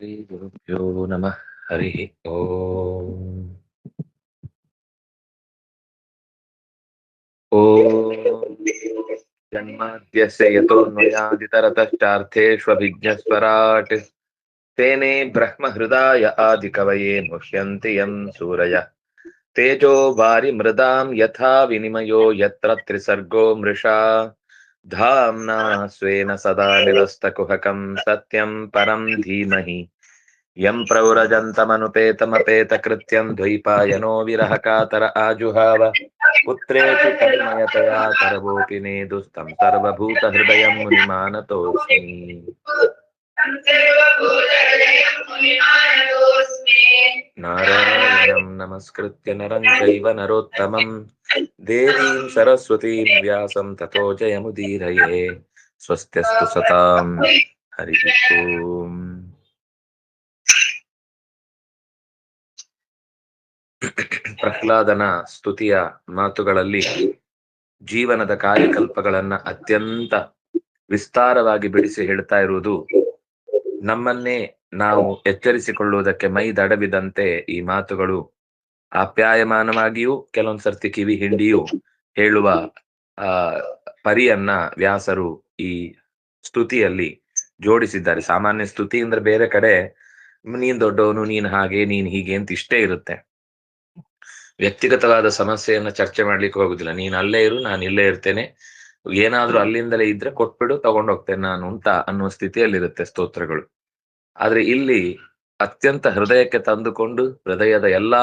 श्रीगुरुभ्यो नमः। हरिः ओम्। ॐ जन्माद्यस्य यतोऽन्वयादितरतश्चार्थेष्वभिज्ञस्वराट् तेने ब्रह्महृदाय आदिकवये मुह्यन्ति यं सूरयः तेजो वारिमृदां यथा विनिमयो यत्र त्रिसर्गो मृषा धाम्ना स्वेन सदा निरस्तकुहकं सत्यं परं धीमहि यं प्रव्रजन्तमनुपेतमपेतकृत्यं द्वैपायनो विरहकातर आजुहाव पुत्रेति तन्मयतया सर्वोऽपि नेदुस्तं सर्वभूतहृदयं मुनिमानतोऽस्मि। नारायणं नमस्कृत्य नरं चैव नरोत्तमं देवीं सरस्वतीं व्यासं ततो जयमुदीरये। स्वस्त्यस्तु सतां हरिः ओम्। ಪ್ರಹ್ಲಾದನ ಸ್ತುತಿಯ ಮಾತುಗಳಲ್ಲಿ ಜೀವನದ ಕಾರ್ಯಕಲ್ಪಗಳನ್ನ ಅತ್ಯಂತ ವಿಸ್ತಾರವಾಗಿ ಬಿಡಿಸಿ ಹೇಳ್ತಾ ಇರುವುದು ನಮ್ಮನ್ನೇ ನಾವು ಎಚ್ಚರಿಸಿಕೊಳ್ಳುವುದಕ್ಕೆ ಮೈ ದಡವಿದಂತೆ ಈ ಮಾತುಗಳು ಆಪ್ಯಾಯಮಾನವಾಗಿಯೂ ಕೆಲವೊಂದ್ಸರ್ತಿ ಕಿವಿ ಹಿಂಡಿಯೂ ಹೇಳುವ ಪರಿಯನ್ನ ವ್ಯಾಸರು ಈ ಸ್ತುತಿಯಲ್ಲಿ ಜೋಡಿಸಿದ್ದಾರೆ. ಸಾಮಾನ್ಯ ಸ್ತುತಿ ಅಂದ್ರೆ ಬೇರೆ ಕಡೆ ನೀನ್ ದೊಡ್ಡವನು, ನೀನ್ ಹಾಗೆ, ನೀನ್ ಹೀಗೆ ಅಂತ ಇಷ್ಟೇ ಇರುತ್ತೆ. ವ್ಯಕ್ತಿಗತವಾದ ಸಮಸ್ಯೆಯನ್ನ ಚರ್ಚೆ ಮಾಡ್ಲಿಕ್ಕೆ ಹೋಗುದಿಲ್ಲ. ನೀನ್ ಅಲ್ಲೇ ಇರು, ನಾನು ಇಲ್ಲೇ ಇರ್ತೇನೆ, ಏನಾದ್ರೂ ಅಲ್ಲಿಂದಲೇ ಇದ್ರೆ ಕೊಟ್ಬಿಡು, ತಗೊಂಡೋಗ್ತೇನೆ ನಾನು ಅಂತ ಅನ್ನುವ ಸ್ಥಿತಿಯಲ್ಲಿರುತ್ತೆ ಸ್ತೋತ್ರಗಳು. ಆದ್ರೆ ಇಲ್ಲಿ ಅತ್ಯಂತ ಹೃದಯಕ್ಕೆ ತಂದುಕೊಂಡು ಹೃದಯದ ಎಲ್ಲಾ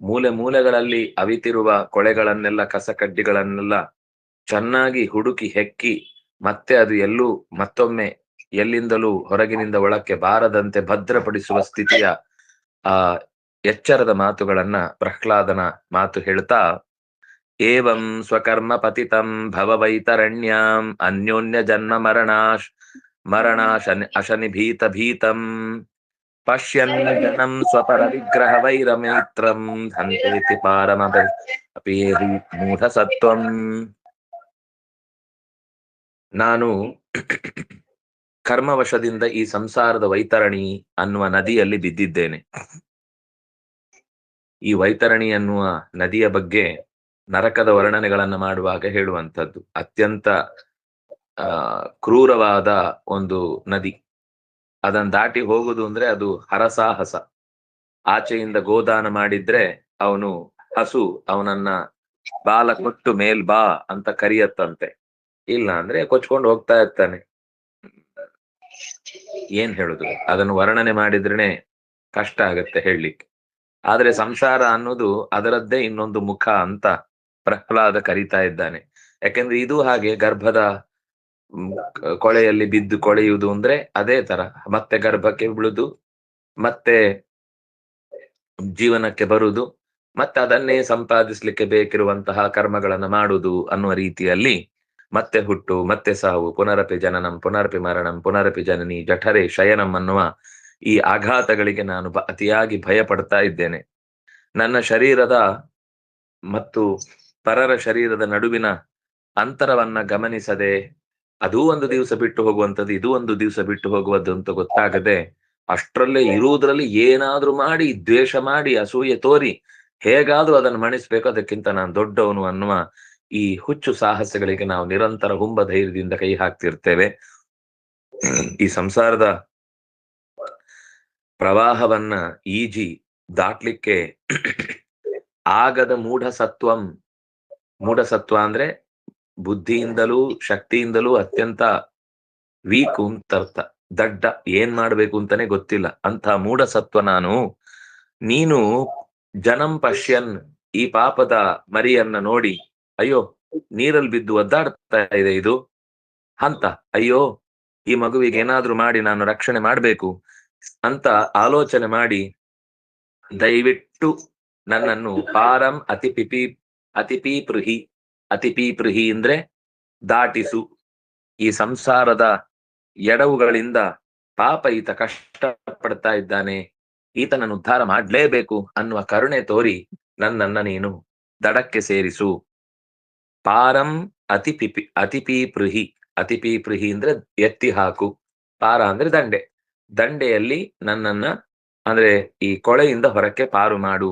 ಮೂಲೆ ಮೂಲೆಗಳಲ್ಲಿ ಅವಿತಿರುವ ಕೊಳೆಗಳನ್ನೆಲ್ಲ, ಕಸಕಡ್ಡಿಗಳನ್ನೆಲ್ಲ ಚೆನ್ನಾಗಿ ಹುಡುಕಿ ಹೆಕ್ಕಿ ಮತ್ತೆ ಅದು ಎಲ್ಲೂ ಮತ್ತೊಮ್ಮೆ ಎಲ್ಲಿಂದಲೂ ಹೊರಗಿನಿಂದ ಒಳಕ್ಕೆ ಬಾರದಂತೆ ಭದ್ರಪಡಿಸುವ ಸ್ಥಿತಿಯ ಆ ಎಚ್ಚರದ ಮಾತುಗಳನ್ನ ಪ್ರಹ್ಲಾದನ ಮಾತು ಹೇಳ್ತಾ, ಏವಂ ಸ್ವಕರ್ಮ ಪತಿತಂ ಭವವೈತರಣ್ಯಾಂ ಅನ್ಯೋನ್ಯ ಜನ್ಮ ಮರಣಾಶ ಅಶನಿಭೀತ ಭೀತಂ ಪಶ್ಯನ್ ಜನಂ ಸ್ವಪರ ವಿಗ್ರಹ ವೈರಮೈತ್ರಂ ಹಂತೇತಿ ಪಾರಮಪೇಹಿ ಮೂಢ ಸತ್ವಂ. ನಾನು ಕರ್ಮವಶದಿಂದ ಈ ಸಂಸಾರದ ವೈತರಣಿ ಅನ್ನುವ ನದಿಯಲ್ಲಿ ಬಿದ್ದಿದ್ದೇನೆ. ಈ ವೈತರಣಿ ಅನ್ನುವ ನದಿಯ ಬಗ್ಗೆ ನರಕದ ವರ್ಣನೆಗಳನ್ನ ಮಾಡುವಾಗ ಹೇಳುವಂಥದ್ದು. ಅತ್ಯಂತ ಕ್ರೂರವಾದ ಒಂದು ನದಿ. ಅದನ್ನ ದಾಟಿ ಹೋಗುದು ಅಂದ್ರೆ ಅದು ಹರಸಾಹಸ. ಆಚೆಯಿಂದ ಗೋದಾನ ಮಾಡಿದ್ರೆ ಅವನು ಹಸು ಅವನನ್ನ ಬಾಲ ಕೊಟ್ಟು ಮೇಲ್ ಬಾ ಅಂತ ಕರಿಯತ್ತಂತೆ, ಇಲ್ಲ ಅಂದ್ರೆ ಕೊಚ್ಕೊಂಡು ಹೋಗ್ತಾ ಇರ್ತಾನೆ. ಏನ್ ಹೇಳುದು, ಅದನ್ನು ವರ್ಣನೆ ಮಾಡಿದ್ರೇನೆ ಕಷ್ಟ ಆಗತ್ತೆ ಹೇಳಲಿಕ್ಕೆ. ಆದ್ರೆ ಸಂಸಾರ ಅನ್ನೋದು ಅದರದ್ದೇ ಇನ್ನೊಂದು ಮುಖ ಅಂತ ಪ್ರಹ್ಲಾದ ಕರೀತಾ ಇದ್ದಾನೆ. ಯಾಕೆಂದ್ರೆ ಇದು ಹಾಗೆ ಗರ್ಭದ ಕೊಳೆಯಲ್ಲಿ ಬಿದ್ದು ಕೊಳೆಯುವುದು ಅಂದ್ರೆ ಅದೇ ತರ, ಮತ್ತೆ ಗರ್ಭಕ್ಕೆ ಬಿಳುದು, ಮತ್ತೆ ಜೀವನಕ್ಕೆ ಬರುವುದು, ಮತ್ತೆ ಅದನ್ನೇ ಸಂಪಾದಿಸ್ಲಿಕ್ಕೆ ಬೇಕಿರುವಂತಹ ಕರ್ಮಗಳನ್ನ ಮಾಡುವುದು ಅನ್ನುವ ರೀತಿಯಲ್ಲಿ ಮತ್ತೆ ಹುಟ್ಟು, ಮತ್ತೆ ಸಾವು, ಪುನರಪಿ ಜನನಂ ಪುನರಪಿ ಮರಣಂ ಪುನರಪಿ ಜನನಿ ಜಠರೇ ಶಯನಂ ಅನ್ನುವ ಈ ಆಘಾತಗಳಿಗೆ ನಾನು ಅತಿಯಾಗಿ ಭಯ ಪಡ್ತಾ ಇದ್ದೇನೆ. ನನ್ನ ಶರೀರದ ಮತ್ತು ಪರರ ಶರೀರದ ನಡುವಿನ ಅಂತರವನ್ನ ಗಮನಿಸದೆ, ಅದೂ ಒಂದು ದಿವಸ ಬಿಟ್ಟು ಹೋಗುವಂಥದ್ದು, ಇದೂ ಒಂದು ದಿವಸ ಬಿಟ್ಟು ಹೋಗುವುದು ಅಂತ ಗೊತ್ತಾಗದೆ ಅಷ್ಟರಲ್ಲೇ ಇರುವುದರಲ್ಲಿ ಏನಾದ್ರೂ ಮಾಡಿ, ದ್ವೇಷ ಮಾಡಿ, ಅಸೂಯೆ ತೋರಿ ಹೇಗಾದ್ರೂ ಅದನ್ನು ಮಣಿಸ್ಬೇಕು, ಅದಕ್ಕಿಂತ ನಾನು ದೊಡ್ಡವನು ಅನ್ನುವ ಈ ಹುಚ್ಚು ಸಾಹಸಗಳಿಗೆ ನಾವು ನಿರಂತರ ಹುಂಬ ಧೈರ್ಯದಿಂದ ಕೈ ಹಾಕ್ತಿರ್ತೇವೆ. ಈ ಸಂಸಾರದ ಪ್ರವಾಹವನ್ನ ಈಜಿ ದಾಟ್ಲಿಕ್ಕೆ ಆಗದ ಮೂಢಸತ್ವಂ. ಮೂಢಸತ್ವ ಅಂದ್ರೆ ಬುದ್ಧಿಯಿಂದಲೂ ಶಕ್ತಿಯಿಂದಲೂ ಅತ್ಯಂತ ವೀಕು ಅಂತ ಅರ್ಥ. ದಡ್ಡ, ಏನ್ ಮಾಡ್ಬೇಕು ಅಂತಾನೆ ಗೊತ್ತಿಲ್ಲ ಅಂತ ಮೂಢಸತ್ವ ನಾನು. ನೀನು ಜನಂ ಪಶ್ಯನ್, ಈ ಪಾಪದ ಮರಿಯನ್ನ ನೋಡಿ, ಅಯ್ಯೋ ನೀರಲ್ಲಿ ಬಿದ್ದು ಒದ್ದಾಡ್ತಾ ಇದೆ ಇದು ಅಂತ, ಅಯ್ಯೋ ಈ ಮಗುವಿಗೆ ಏನಾದ್ರೂ ಮಾಡಿ ನಾನು ರಕ್ಷಣೆ ಮಾಡ್ಬೇಕು ಅಂತ ಆಲೋಚನೆ ಮಾಡಿ ದಯವಿಟ್ಟು ನನ್ನನ್ನು ಪಾರಂ ಅತಿಪೀಪೃಹಿ ಅಂದ್ರೆ ದಾಟಿಸು. ಈ ಸಂಸಾರದ ಎಡವುಗಳಿಂದ ಪಾಪ ಈತ ಕಷ್ಟ ಪಡ್ತಾ ಇದ್ದಾನೆ, ಈತನನ್ನು ಉದ್ಧಾರ ಮಾಡ್ಲೇಬೇಕು ಅನ್ನುವ ಕರುಣೆ ತೋರಿ ನನ್ನನ್ನ ನೀನು ದಡಕ್ಕೆ ಸೇರಿಸು. ಪಾರಂ ಅತಿಪೀಪೃಹಿ ಅಂದ್ರೆ ಎತ್ತಿ ಹಾಕು, ಪಾರ ಅಂದ್ರೆ ದಂಡೆ, ದಂಡೆಯಲ್ಲಿ ನನ್ನನ್ನ ಅಂದ್ರೆ ಈ ಕೊಳೆಯಿಂದ ಹೊರಕ್ಕೆ ಪಾರು ಮಾಡು.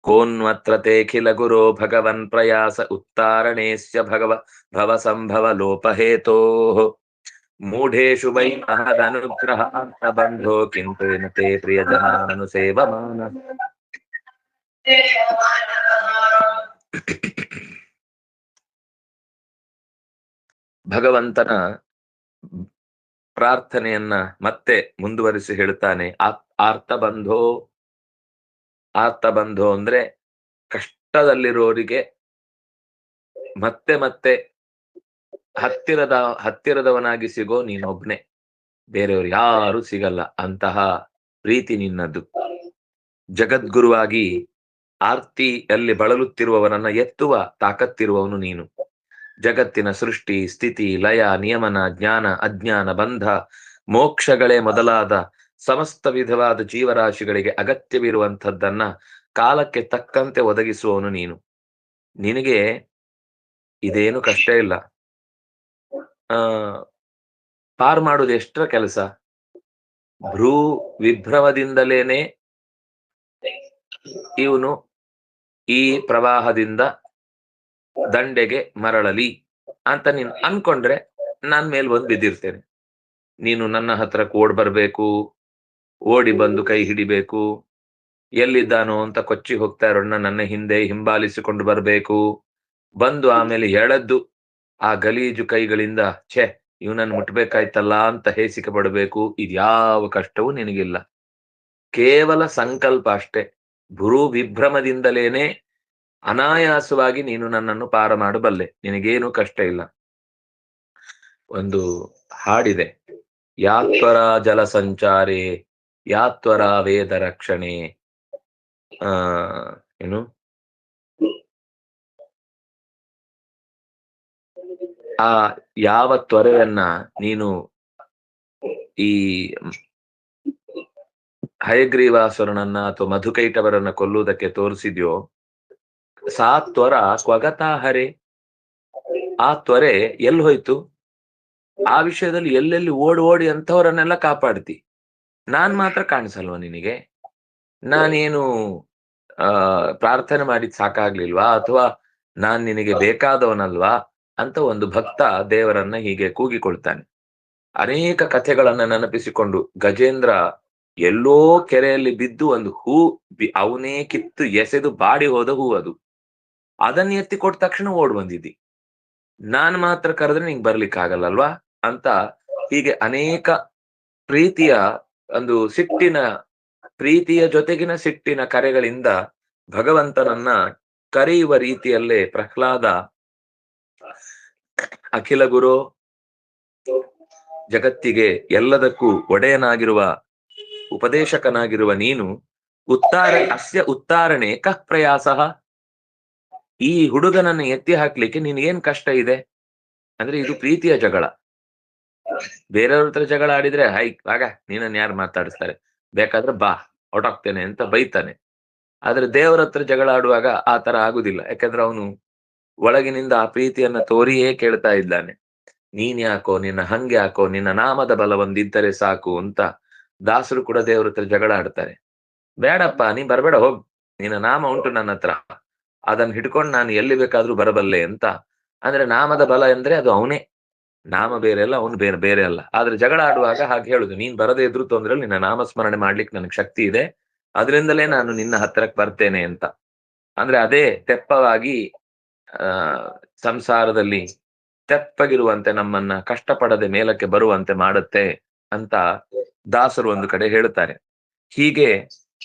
ಕೋನ್ವತ್ರ ತೇಖಿಲ ಗುರೋ ಭಗವನ್ ಪ್ರಯಾಸ ಉತ್ತಾರಣೇಸ್ಯ ಭವ ಸಂಭವ ಲೋಪಹೇತೋ ಮೂಢೇಶು ವೈ ಮಹದನುಗ್ರಹ ಬಂಧೋ ಕಿಂತು ತೇ ಪ್ರಿಯಜನಾನು ಸೇವಮಾನ. ಭಗವಂತನ ಪ್ರಾರ್ಥನೆಯನ್ನ ಮತ್ತೆ ಮುಂದುವರಿಸಿ ಹೇಳ್ತಾನೆ. ಆರ್ತ ಬಂಧೋ ಅಂದ್ರೆ ಕಷ್ಟದಲ್ಲಿರೋರಿಗೆ ಮತ್ತೆ ಮತ್ತೆ ಹತ್ತಿರದವನಾಗಿ ಸಿಗೋ ನೀನೊಬ್ನೇ, ಬೇರೆಯವರು ಯಾರು ಸಿಗಲ್ಲ, ಅಂತಹ ಪ್ರೀತಿ ನಿನ್ನದು. ಜಗದ್ಗುರುವಾಗಿ ಆರ್ತಿಯಲ್ಲಿ ಬಳಲುತ್ತಿರುವವನನ್ನ ಎತ್ತುವ ತಾಕತ್ತಿರುವವನು ನೀನು. ಜಗತ್ತಿನ ಸೃಷ್ಟಿ ಸ್ಥಿತಿ ಲಯ ನಿಯಮನ ಜ್ಞಾನ ಅಜ್ಞಾನ ಬಂಧ ಮೋಕ್ಷಗಳೇ ಮೊದಲಾದ ಸಮಸ್ತ ವಿಧವಾದ ಜೀವರಾಶಿಗಳಿಗೆ ಅಗತ್ಯವಿರುವಂಥದ್ದನ್ನ ಕಾಲಕ್ಕೆ ತಕ್ಕಂತೆ ಒದಗಿಸುವವನು ನೀನು. ನಿನಗೆ ಇದೇನು ಕಷ್ಟ ಇಲ್ಲ. ಪಾರು ಮಾಡುವುದು ಎಷ್ಟರ ಕೆಲಸ. ಭ್ರೂ ವಿಭ್ರಮದಿಂದಲೇನೆ ಇವನು ಈ ಪ್ರವಾಹದಿಂದ ದಂಡೆಗೆ ಮರಳಲಿ ಅಂತ ನೀನು ಅನ್ಕೊಂಡ್ರೆ ನಾನ್ ಮೇಲ್ ಬಂದು ಬಿದ್ದಿರ್ತೇನೆ. ನೀನು ನನ್ನ ಹತ್ರಕ್ಕೆ ಓಡ್ ಬರ್ಬೇಕು, ಓಡಿ ಬಂದು ಕೈ ಹಿಡಿಬೇಕು, ಎಲ್ಲಿದ್ದಾನೋ ಅಂತ ಕೊಚ್ಚಿ ಹೋಗ್ತಾ ಇರೋಣ ನನ್ನ ಹಿಂದೆ ಹಿಂಬಾಲಿಸಿಕೊಂಡು ಬರ್ಬೇಕು, ಬಂದು ಆಮೇಲೆ ಎಳೆದ್ದು ಆ ಗಲೀಜು ಕೈಗಳಿಂದ ಛೆ ಇವನನ್ನು ಮುಟ್ಬೇಕಾಯ್ತಲ್ಲ ಅಂತ ಹೇಸಿಕೆ ಪಡಬೇಕು. ಇದ್ಯಾವ ಕಷ್ಟವೂ ನಿನಗಿಲ್ಲ, ಕೇವಲ ಸಂಕಲ್ಪ ಅಷ್ಟೇ. ಭ್ರೂ ವಿಭ್ರಮದಿಂದಲೇನೆ ಅನಾಯಾಸವಾಗಿ ನೀನು ನನ್ನನ್ನು ಪಾರ ಮಾಡಬಲ್ಲೆ, ನಿನಗೇನು ಕಷ್ಟ ಇಲ್ಲ. ಒಂದು ಹಾಡಿದೆ, ಯಾತ್ವರ ಜಲ ಸಂಚಾರೇ ಯಾತ್ವರ ವೇದ ರಕ್ಷಣೆ. ಏನು ಆ ಯಾವ ತ್ವರೆಯನ್ನ ನೀನು ಈ ಹಯಗ್ರೀವಾಸುರನನ್ನ ಅಥವಾ ಮಧುಕೈಟವರನ್ನ ಕೊಲ್ಲುವುದಕ್ಕೆ ತೋರಿಸಿದ್ಯೋ, ಸಾ ತ್ವರ ಕ್ವಗತಾ ಹರೆ, ಆ ತ್ವರೆ ಎಲ್ಲಿ ಹೋಯ್ತು? ಆ ವಿಷಯದಲ್ಲಿ ಎಲ್ಲೆಲ್ಲಿ ಓಡಿ ಅಂತವರನ್ನೆಲ್ಲ ಕಾಪಾಡ್ತಿ, ನಾನ್ ಮಾತ್ರ ಕಾಣಿಸಲ್ವ ನಿನಗೆ? ನಾನೇನು ಪ್ರಾರ್ಥನೆ ಮಾಡಿದ್ ಸಾಕಾಗ್ಲಿಲ್ವಾ? ಅಥವಾ ನಾನ್ ನಿನಗೆ ಬೇಕಾದವನಲ್ವಾ ಅಂತ ಒಂದು ಭಕ್ತ ದೇವರನ್ನ ಹೀಗೆ ಕೂಗಿಕೊಳ್ತಾನೆ. ಅನೇಕ ಕಥೆಗಳನ್ನ ನೆನಪಿಸಿಕೊಂಡು ಗಜೇಂದ್ರ ಎಲ್ಲೋ ಕೆರೆಯಲ್ಲಿ ಬಿದ್ದು ಒಂದು ಹೂ ಅವನೇ ಕಿತ್ತು ಎಸೆದು ಬಾಡಿ ಹೋದ ಹೂ ಅದು, ಅದನ್ನ ಎತ್ತಿ ಕೊಟ್ಟ ತಕ್ಷಣ ಓಡ್ ಬಂದಿದ್ದಿ, ನಾನ್ ಮಾತ್ರ ಕರೆದ್ರೆ ನಿಂಗೆ ಬರ್ಲಿಕ್ಕಾಗಲ್ಲಲ್ವಾ ಅಂತ ಹೀಗೆ ಅನೇಕ ಪ್ರೀತಿಯ ಒಂದು ಪ್ರೀತಿಯ ಜೊತೆಗಿನ ಸಿಟ್ಟಿನ ಕರೆಗಳಿಂದ ಭಗವಂತನನ್ನ ಕರೆಯುವ ರೀತಿಯಲ್ಲೇ ಪ್ರಹ್ಲಾದ ಅಖಿಲ ಗುರು, ಜಗತ್ತಿಗೆ ಎಲ್ಲದಕ್ಕೂ ಒಡೆಯನಾಗಿರುವ ಉಪದೇಶಕನಾಗಿರುವ ನೀನು ಅಸ್ಯ ಉತ್ತಾರಣೆ ಕಃ ಪ್ರಯಾಸ, ಈ ಹುಡುಗನನ್ನು ಎತ್ತಿ ಹಾಕ್ಲಿಕ್ಕೆ ನಿನ್ಗೇನ್ ಕಷ್ಟ ಇದೆ? ಅಂದ್ರೆ ಇದು ಪ್ರೀತಿಯ ಜಗಳ. ಬೇರೆಯವ್ರ ಹತ್ರ ಜಗಳ ಆಡಿದ್ರೆ ಹೈ ಆಗ ನೀನನ್ನ ಯಾರು ಮಾತಾಡಿಸ್ತಾರೆ, ಬೇಕಾದ್ರೆ ಬಾ ಹೊರಟೋಗ್ತೇನೆ ಅಂತ ಬೈತಾನೆ. ಆದ್ರೆ ದೇವರ ಹತ್ರ ಜಗಳ ಆಡುವಾಗ ಆ ತರ ಆಗುದಿಲ್ಲ, ಯಾಕಂದ್ರೆ ಅವನು ಒಳಗಿನಿಂದ ಆ ಪ್ರೀತಿಯನ್ನ ತೋರಿಯೇ ಕೇಳ್ತಾ ಇದ್ದಾನೆ. ನೀನ್ ಯಾಕೋ, ನಿನ್ನ ಹಂಗೆ ಯಾಕೋ, ನಿನ್ನ ನಾಮದ ಬಲ ಒಂದಿದ್ದರೆ ಸಾಕು ಅಂತ ದಾಸರು ಕೂಡ ದೇವ್ರ ಹತ್ರ ಜಗಳ ಆಡ್ತಾರೆ. ಬೇಡಪ್ಪ ನೀ ಬರ್ಬೇಡ, ಹೋಗ್, ನಿನ್ನ ನಾಮ ಉಂಟು ನನ್ನ ಹತ್ರ, ಅದನ್ನ ಹಿಡ್ಕೊಂಡು ನಾನು ಎಲ್ಲಿ ಬೇಕಾದ್ರೂ ಬರಬಲ್ಲೆ ಅಂತ. ಅಂದ್ರೆ ನಾಮದ ಬಲ ಅಂದ್ರೆ ಅದು ಅವನೇ, ನಾಮ ಬೇರೆ ಅಲ್ಲ, ಅವನು ಬೇರೆ ಅಲ್ಲ. ಆದ್ರೆ ಜಗಳ ಆಡುವಾಗ ಹಾಗೆ ಹೇಳುದು, ನೀನ್ ಬರದೇ ಇದ್ರು ತೊಂದ್ರೆ, ನಿನ್ನ ನಾಮಸ್ಮರಣೆ ಮಾಡ್ಲಿಕ್ಕೆ ನನಗೆ ಶಕ್ತಿ ಇದೆ, ಅದರಿಂದಲೇ ನಾನು ನಿನ್ನ ಹತ್ರಕ್ಕೆ ಬರ್ತೇನೆ ಅಂತ. ಅಂದ್ರೆ ಅದೇ ತೆಪ್ಪವಾಗಿ ಸಂಸಾರದಲ್ಲಿ ತೆಪ್ಪಗಿರುವಂತೆ ನಮ್ಮನ್ನ ಕಷ್ಟಪಡದೆ ಮೇಲಕ್ಕೆ ಬರುವಂತೆ ಮಾಡುತ್ತೆ ಅಂತ ದಾಸರು ಒಂದು ಕಡೆ ಹೇಳುತ್ತಾರೆ. ಹೀಗೆ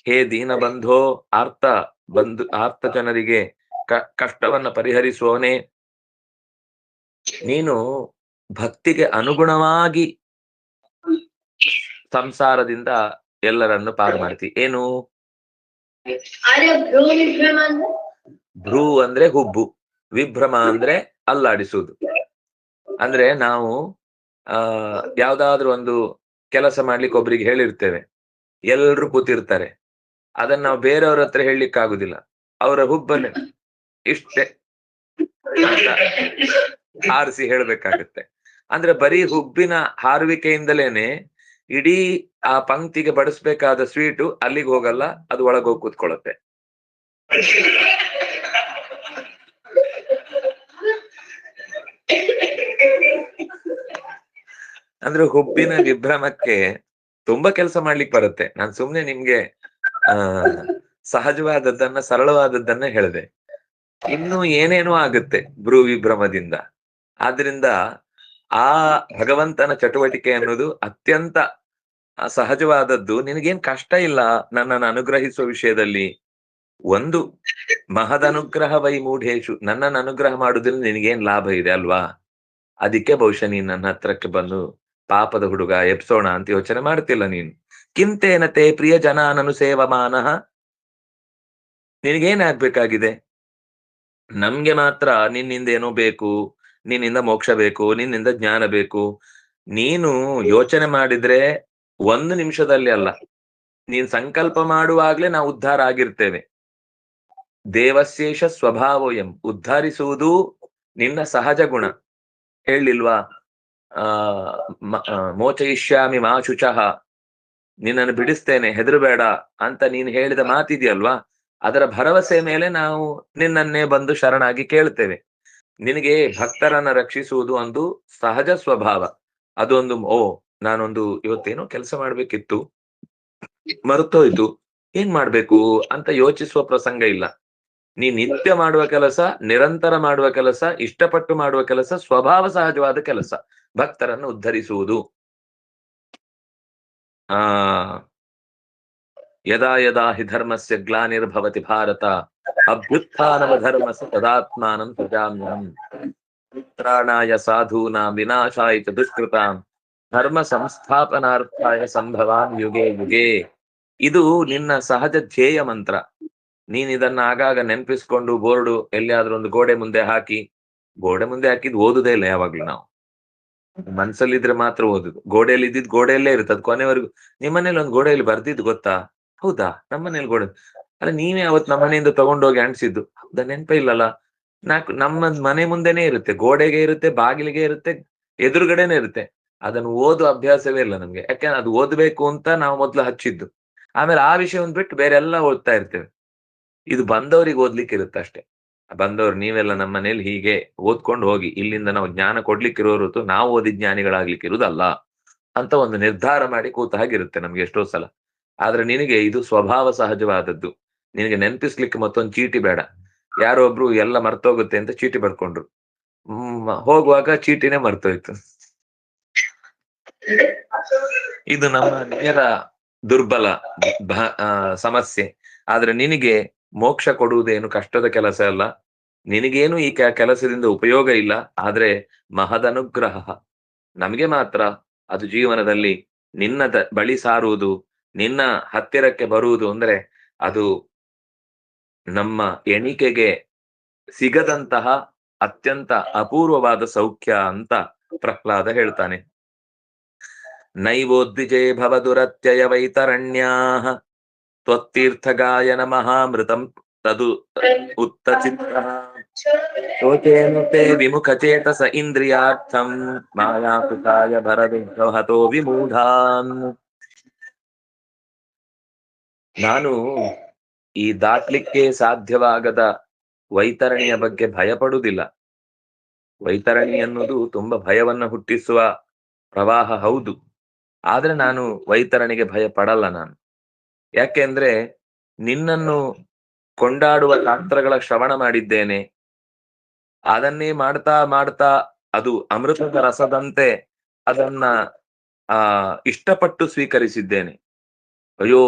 ಹೇ ದೀನ ಬಂಧೋ, ಆರ್ತ ಜನರಿಗೆ ಕಷ್ಟವನ್ನ ಪರಿಹರಿಸುವವನೇ, ನೀನು ಭಕ್ತಿಗೆ ಅನುಗುಣವಾಗಿ ಸಂಸಾರದಿಂದ ಎಲ್ಲರನ್ನು ಪಾರು ಮಾಡ್ತಿ. ಏನು ಭ್ರೂ ಅಂದ್ರೆ ಹುಬ್ಬು, ವಿಭ್ರಮ ಅಂದ್ರೆ ಅಲ್ಲಾಡಿಸುವುದು. ಅಂದ್ರೆ ನಾವು ಯಾವ್ದಾದ್ರು ಒಂದು ಕೆಲಸ ಮಾಡ್ಲಿಕ್ಕೆ ಒಬ್ರಿಗೆ ಹೇಳಿರ್ತೇವೆ, ಎಲ್ರು ಕೂತಿರ್ತಾರೆ, ಅದನ್ನ ನಾವು ಬೇರೆಯವ್ರ ಹತ್ರ ಹೇಳಲಿಕ್ಕೆ ಆಗುದಿಲ್ಲ, ಅವರ ಹುಬ್ಬನ್ನೇ ಇಷ್ಟೇ ಹಾರಿಸಿ ಹೇಳ್ಬೇಕಾಗತ್ತೆ. ಅಂದ್ರೆ ಬರೀ ಹುಬ್ಬಿನ ಹಾರುವಿಕೆಯಿಂದಲೇನೆ ಇಡೀ ಆ ಪಂಕ್ತಿಗೆ ಬಡಿಸ್ಬೇಕಾದ ಸ್ವೀಟು ಅಲ್ಲಿಗೆ ಹೋಗಲ್ಲ, ಅದು ಒಳಗೆ ಹೋಗಿ ಕೂತ್ಕೊಳ್ಳುತ್ತೆ. ಅಂದ್ರೆ ಹುಬ್ಬಿನ ವಿಭ್ರಮಕ್ಕೆ ತುಂಬಾ ಕೆಲಸ ಮಾಡ್ಲಿಕ್ಕೆ ಬರುತ್ತೆ. ನಾನ್ ಸುಮ್ನೆ ನಿಮ್ಗೆ ಆ ಸಹಜವಾದದ್ದನ್ನ ಸರಳವಾದದ್ದನ್ನ ಹೇಳಿದೆ. ಇನ್ನು ಏನೇನೋ ಆಗುತ್ತೆ ಭ್ರೂ ವಿಭ್ರಮದಿಂದ. ಆದ್ರಿಂದ ಆ ಭಗವಂತನ ಚಟುವಟಿಕೆ ಅನ್ನೋದು ಅತ್ಯಂತ ಸಹಜವಾದದ್ದು. ನಿನಗೇನ್ ಕಷ್ಟ ಇಲ್ಲ ನನ್ನನ್ನು ಅನುಗ್ರಹಿಸುವ ವಿಷಯದಲ್ಲಿ. ಒಂದು ಮಹದನುಗ್ರಹ ವೈಮೂಢೇಶು, ನನ್ನನ್ನು ಅನುಗ್ರಹ ಮಾಡುದ್ರಿಂದ ನಿನಗೇನ್ ಲಾಭ ಇದೆ ಅಲ್ವಾ? ಅದಕ್ಕೆ ಬಹುಶಃ ನೀನ್ ನನ್ನ ಹತ್ರಕ್ಕೆ ಬಂದು ಪಾಪದ ಹುಡುಗ ಎಪ್ಸೋಣ ಅಂತ ಯೋಚನೆ ಮಾಡ್ತಿಲ್ಲ ನೀನು. ಕಿಂತೇನತೆ ಪ್ರಿಯ ಜನಾನನು ಸೇವಮಾನಃ, ನಿನಗೇನಾಗ್ಬೇಕಾಗಿದೆ? ನಮ್ಗೆ ಮಾತ್ರ ನಿನ್ನಿಂದ ಏನೋ ಬೇಕು, ನಿನ್ನಿಂದ ಮೋಕ್ಷ ಬೇಕು, ನಿನ್ನಿಂದ ಜ್ಞಾನ ಬೇಕು. ನೀನು ಯೋಚನೆ ಮಾಡಿದ್ರೆ 1 ನಿಮಿಷದಲ್ಲಿ ಅಲ್ಲ, ನೀನ್ ಸಂಕಲ್ಪ ಮಾಡುವಾಗ್ಲೇ ನಾವು ಉದ್ಧಾರ ಆಗಿರ್ತೇವೆ. ದೇವಶೇಷ ಸ್ವಭಾವೋಯಂ, ಉದ್ಧಾರಿಸುವುದು ನಿನ್ನ ಸಹಜ ಗುಣ. ಹೇಳಿಲ್ವಾ? ಮೋಚಯಿಷ್ಯಾಮಿ ಮಾ ಶುಚಃ, ನಿನ್ನನ್ನು ಬಿಡಿಸ್ತೇನೆ ಹೆದರಬೇಡ ಅಂತ ನೀನು ಹೇಳಿದ ಮಾತಿದೆಯಲ್ವಾ, ಅದರ ಭರವಸೆ ಮೇಲೆ ನಾವು ನಿನ್ನನ್ನೇ ಬಂದು ಶರಣಾಗಿ ಕೇಳ್ತೇವೆ. ನಿನಗೆ ಭಕ್ತರನ್ನ ರಕ್ಷಿಸುವುದು ಒಂದು ಸಹಜ ಸ್ವಭಾವ. ಅದೊಂದು ನಾನೊಂದು ಇವತ್ತೇನೋ ಕೆಲಸ ಮಾಡ್ಬೇಕಿತ್ತು, ಮರೆತೋಯ್ತು, ಏನ್ ಮಾಡ್ಬೇಕು ಅಂತ ಯೋಚಿಸುವ ಪ್ರಸಂಗ ಇಲ್ಲ. ನೀ ನಿತ್ಯ ಮಾಡುವ ಕೆಲಸ, ನಿರಂತರ ಮಾಡುವ ಕೆಲಸ, ಇಷ್ಟಪಟ್ಟು ಮಾಡುವ ಕೆಲಸ, ಸ್ವಭಾವ ಸಹಜವಾದ ಕೆಲಸ, ಭಕ್ತರನ್ನು ಉದ್ಧರಿಸುವುದು. ಆ ಯದಾ ಯದಾ ಹಿ ಧರ್ಮಸ್ಯ ಗ್ಲಾನಿರ್ಭವತಿ ಭಾರತ ಅಭ್ಯುತ್ಥಾನವ ಧರ್ಮಸ್ಯ ತದಾತ್ಮಾನಂ ಸೃಜಾಮ್ಯಹಂ. ತ್ರಾಣಾಯ ಸಾಧೂನಾಂ ವಿನಾಶಾಯ ಚ ದುಷ್ಕೃತಾಂ ಧರ್ಮ ಸಂಸ್ಥಾಪನಾರ್ಥಾಯ ಸಂಭವಾಮಿ ಯುಗೆ ಯುಗೆ. ಇದು ನಿನ್ನ ಸಹಜ ಧ್ಯೇಯ ಮಂತ್ರ. ನೀನ್ ಇದನ್ನ ಆಗಾಗ ನೆನಪಿಸ್ಕೊಂಡು ಬೋರ್ಡು ಎಲ್ಲಿಯಾದ್ರೂ ಒಂದು ಗೋಡೆ ಮುಂದೆ ಹಾಕಿದ್ ಓದುದೇ ಇಲ್ಲ ಯಾವಾಗ್ಲೂ. ನಾವು ಮನ್ಸಲ್ಲಿದ್ರೆ ಮಾತ್ರ ಓದುದು. ಗೋಡೆಯಲ್ಲಿ ಇದ್ದಿದ್ ಗೋಡೆಯಲ್ಲೇ ಇರುತ್ತೆ ಅದು ಕೊನೆವರೆಗೂ. ನಿಮ್ಮನೇಲಿ ಒಂದು ಗೋಡೆಯಲ್ಲಿ ಬರ್ದಿದ್ದು ಗೊತ್ತಾ? ಹೌದಾ, ನಮ್ಮನೇಲಿ ಗೋಡೆ ಅಲ್ಲ, ನೀವೇ ಅವತ್ ನಮ್ಮನೆಯಿಂದ ತಗೊಂಡೋಗಿ ಅಂಟಿಸಿದ್ದು. ಹೌದಾ, ನೆನಪೇ ಇಲ್ಲಲ್ಲ. ನಮ್ಮ ಮನೆ ಮುಂದೆನೆ ಇರುತ್ತೆ, ಗೋಡೆಗೆ ಇರುತ್ತೆ, ಬಾಗಿಲಿಗೆ ಇರುತ್ತೆ, ಎದುರುಗಡೆನೆ ಇರುತ್ತೆ. ಅದನ್ನು ಓದು ಅಭ್ಯಾಸವೇ ಇಲ್ಲ ನಮ್ಗೆ. ಯಾಕಂದ್ರೆ ಅದು ಓದ್ಬೇಕು ಅಂತ ನಾವು ಮೊದ್ಲು ಹಚ್ಚಿದ್ದು. ಆಮೇಲೆ ಆ ವಿಷಯವನ್ನು ಬಿಟ್ಟು ಬೇರೆ ಎಲ್ಲ ಓದ್ತಾ ಇರ್ತೇವೆ. ಇದು ಬಂದವರಿಗೆ ಓದ್ಲಿಕ್ಕೆ ಇರುತ್ತೆ ಅಷ್ಟೇ. ಬಂದವ್ರು ನೀವೆಲ್ಲ ನಮ್ಮ ಮನೇಲಿ ಹೀಗೆ ಓದ್ಕೊಂಡು ಹೋಗಿ, ಇಲ್ಲಿಂದ ನಾವು ಜ್ಞಾನ ಕೊಡ್ಲಿಕ್ಕೆ ಇರೋ ಹೊರತು ನಾವು ಓದಿ ಜ್ಞಾನಿಗಳಾಗ್ಲಿಕ್ಕೆ ಇರುವುದಲ್ಲ ಅಂತ ಒಂದು ನಿರ್ಧಾರ ಮಾಡಿ ಕೂತ ಹಾಗಿರುತ್ತೆ ನಮ್ಗೆ ಎಷ್ಟೋ ಸಲ. ಆದ್ರೆ ನಿನಗೆ ಇದು ಸ್ವಭಾವ ಸಹಜವಾದದ್ದು. ನಿನಗೆ ನೆನಪಿಸ್ಲಿಕ್ಕೆ ಮತ್ತೊಂದು ಚೀಟಿ ಬೇಡ. ಯಾರೋ ಒಬ್ರು ಎಲ್ಲ ಮರ್ತೋಗುತ್ತೆ ಅಂತ ಚೀಟಿ ಬರ್ಕೊಂಡ್ರು. ಹೋಗುವಾಗ ಚೀಟಿನೇ ಮರ್ತೋಯ್ತು. ಇದು ನಮ್ಮ ನೇರ ದುರ್ಬಲ ಸಮಸ್ಯೆ. ಆದ್ರೆ ನಿನಗೆ ಮೋಕ್ಷ ಕೊಡುವುದೇನು ಕಷ್ಟದ ಕೆಲಸ ಅಲ್ಲ. ನಿನಗೇನು ಈ ಕೆಲಸದಿಂದ ಉಪಯೋಗ ಇಲ್ಲ. ಆದ್ರೆ ಮಹದನುಗ್ರಹ ನಮಗೆ ಮಾತ್ರ ಅದು ಜೀವನದಲ್ಲಿ ನಿನ್ನ ಬಳಿ ಸಾರುವುದು, ನಿನ್ನ ಹತ್ತಿರಕ್ಕೆ ಬರುವುದು ಅಂದ್ರೆ ಅದು ನಮ್ಮ ಎಣಿಕೆಗೆ ಸಿಗದಂತಹ ಅತ್ಯಂತ ಅಪೂರ್ವವಾದ ಸೌಖ್ಯ ಅಂತ ಪ್ರಹ್ಲಾದ ಹೇಳ್ತಾನೆ. ನೈವೋದ್ವಿಜೇ ಭವದುರತ್ಯಯ ವೈತರಣ್ಯಾಃ ತ್ವತ್ತೀರ್ಥಗಾಯನ ಮಹಾಮೃತಂ ತದು ಉತ್ತಚಿತ್ತಃ ಶೋಚೇನುತೆ ವಿಮುಖಚೇತಸ ಇಂದ್ರಿಯಾರ್ಥಂ ಮಾಯಾಕೃತಾಯ ಭರವಿಹತೋ ವಿಮೂಢಾನ್. ನಾನು ಈ ದಾಟ್ಲಿಕ್ಕೆ ಸಾಧ್ಯವಾಗದ ವೈತರಣಿಯ ಬಗ್ಗೆ ಭಯ ಪಡುವುದಿಲ್ಲ. ವೈತರಣಿ ಅನ್ನೋದು ತುಂಬಾ ಭಯವನ್ನ ಹುಟ್ಟಿಸುವ ಪ್ರವಾಹ, ಹೌದು. ಆದ್ರೆ ನಾನು ವೈತರಣಿಗೆ ಭಯ ಪಡಲ್ಲ ನಾನು. ಯಾಕೆಂದ್ರೆ ನಿನ್ನನ್ನು ಕೊಂಡಾಡುವ ಶಾಸ್ತ್ರಗಳ ಶ್ರವಣ ಮಾಡಿದ್ದೇನೆ. ಅದನ್ನೇ ಮಾಡ್ತಾ ಮಾಡ್ತಾ ಅದು ಅಮೃತದ ರಸದಂತೆ ಅದನ್ನ ಇಷ್ಟಪಟ್ಟು ಸ್ವೀಕರಿಸಿದ್ದೇನೆ. ಅಯ್ಯೋ,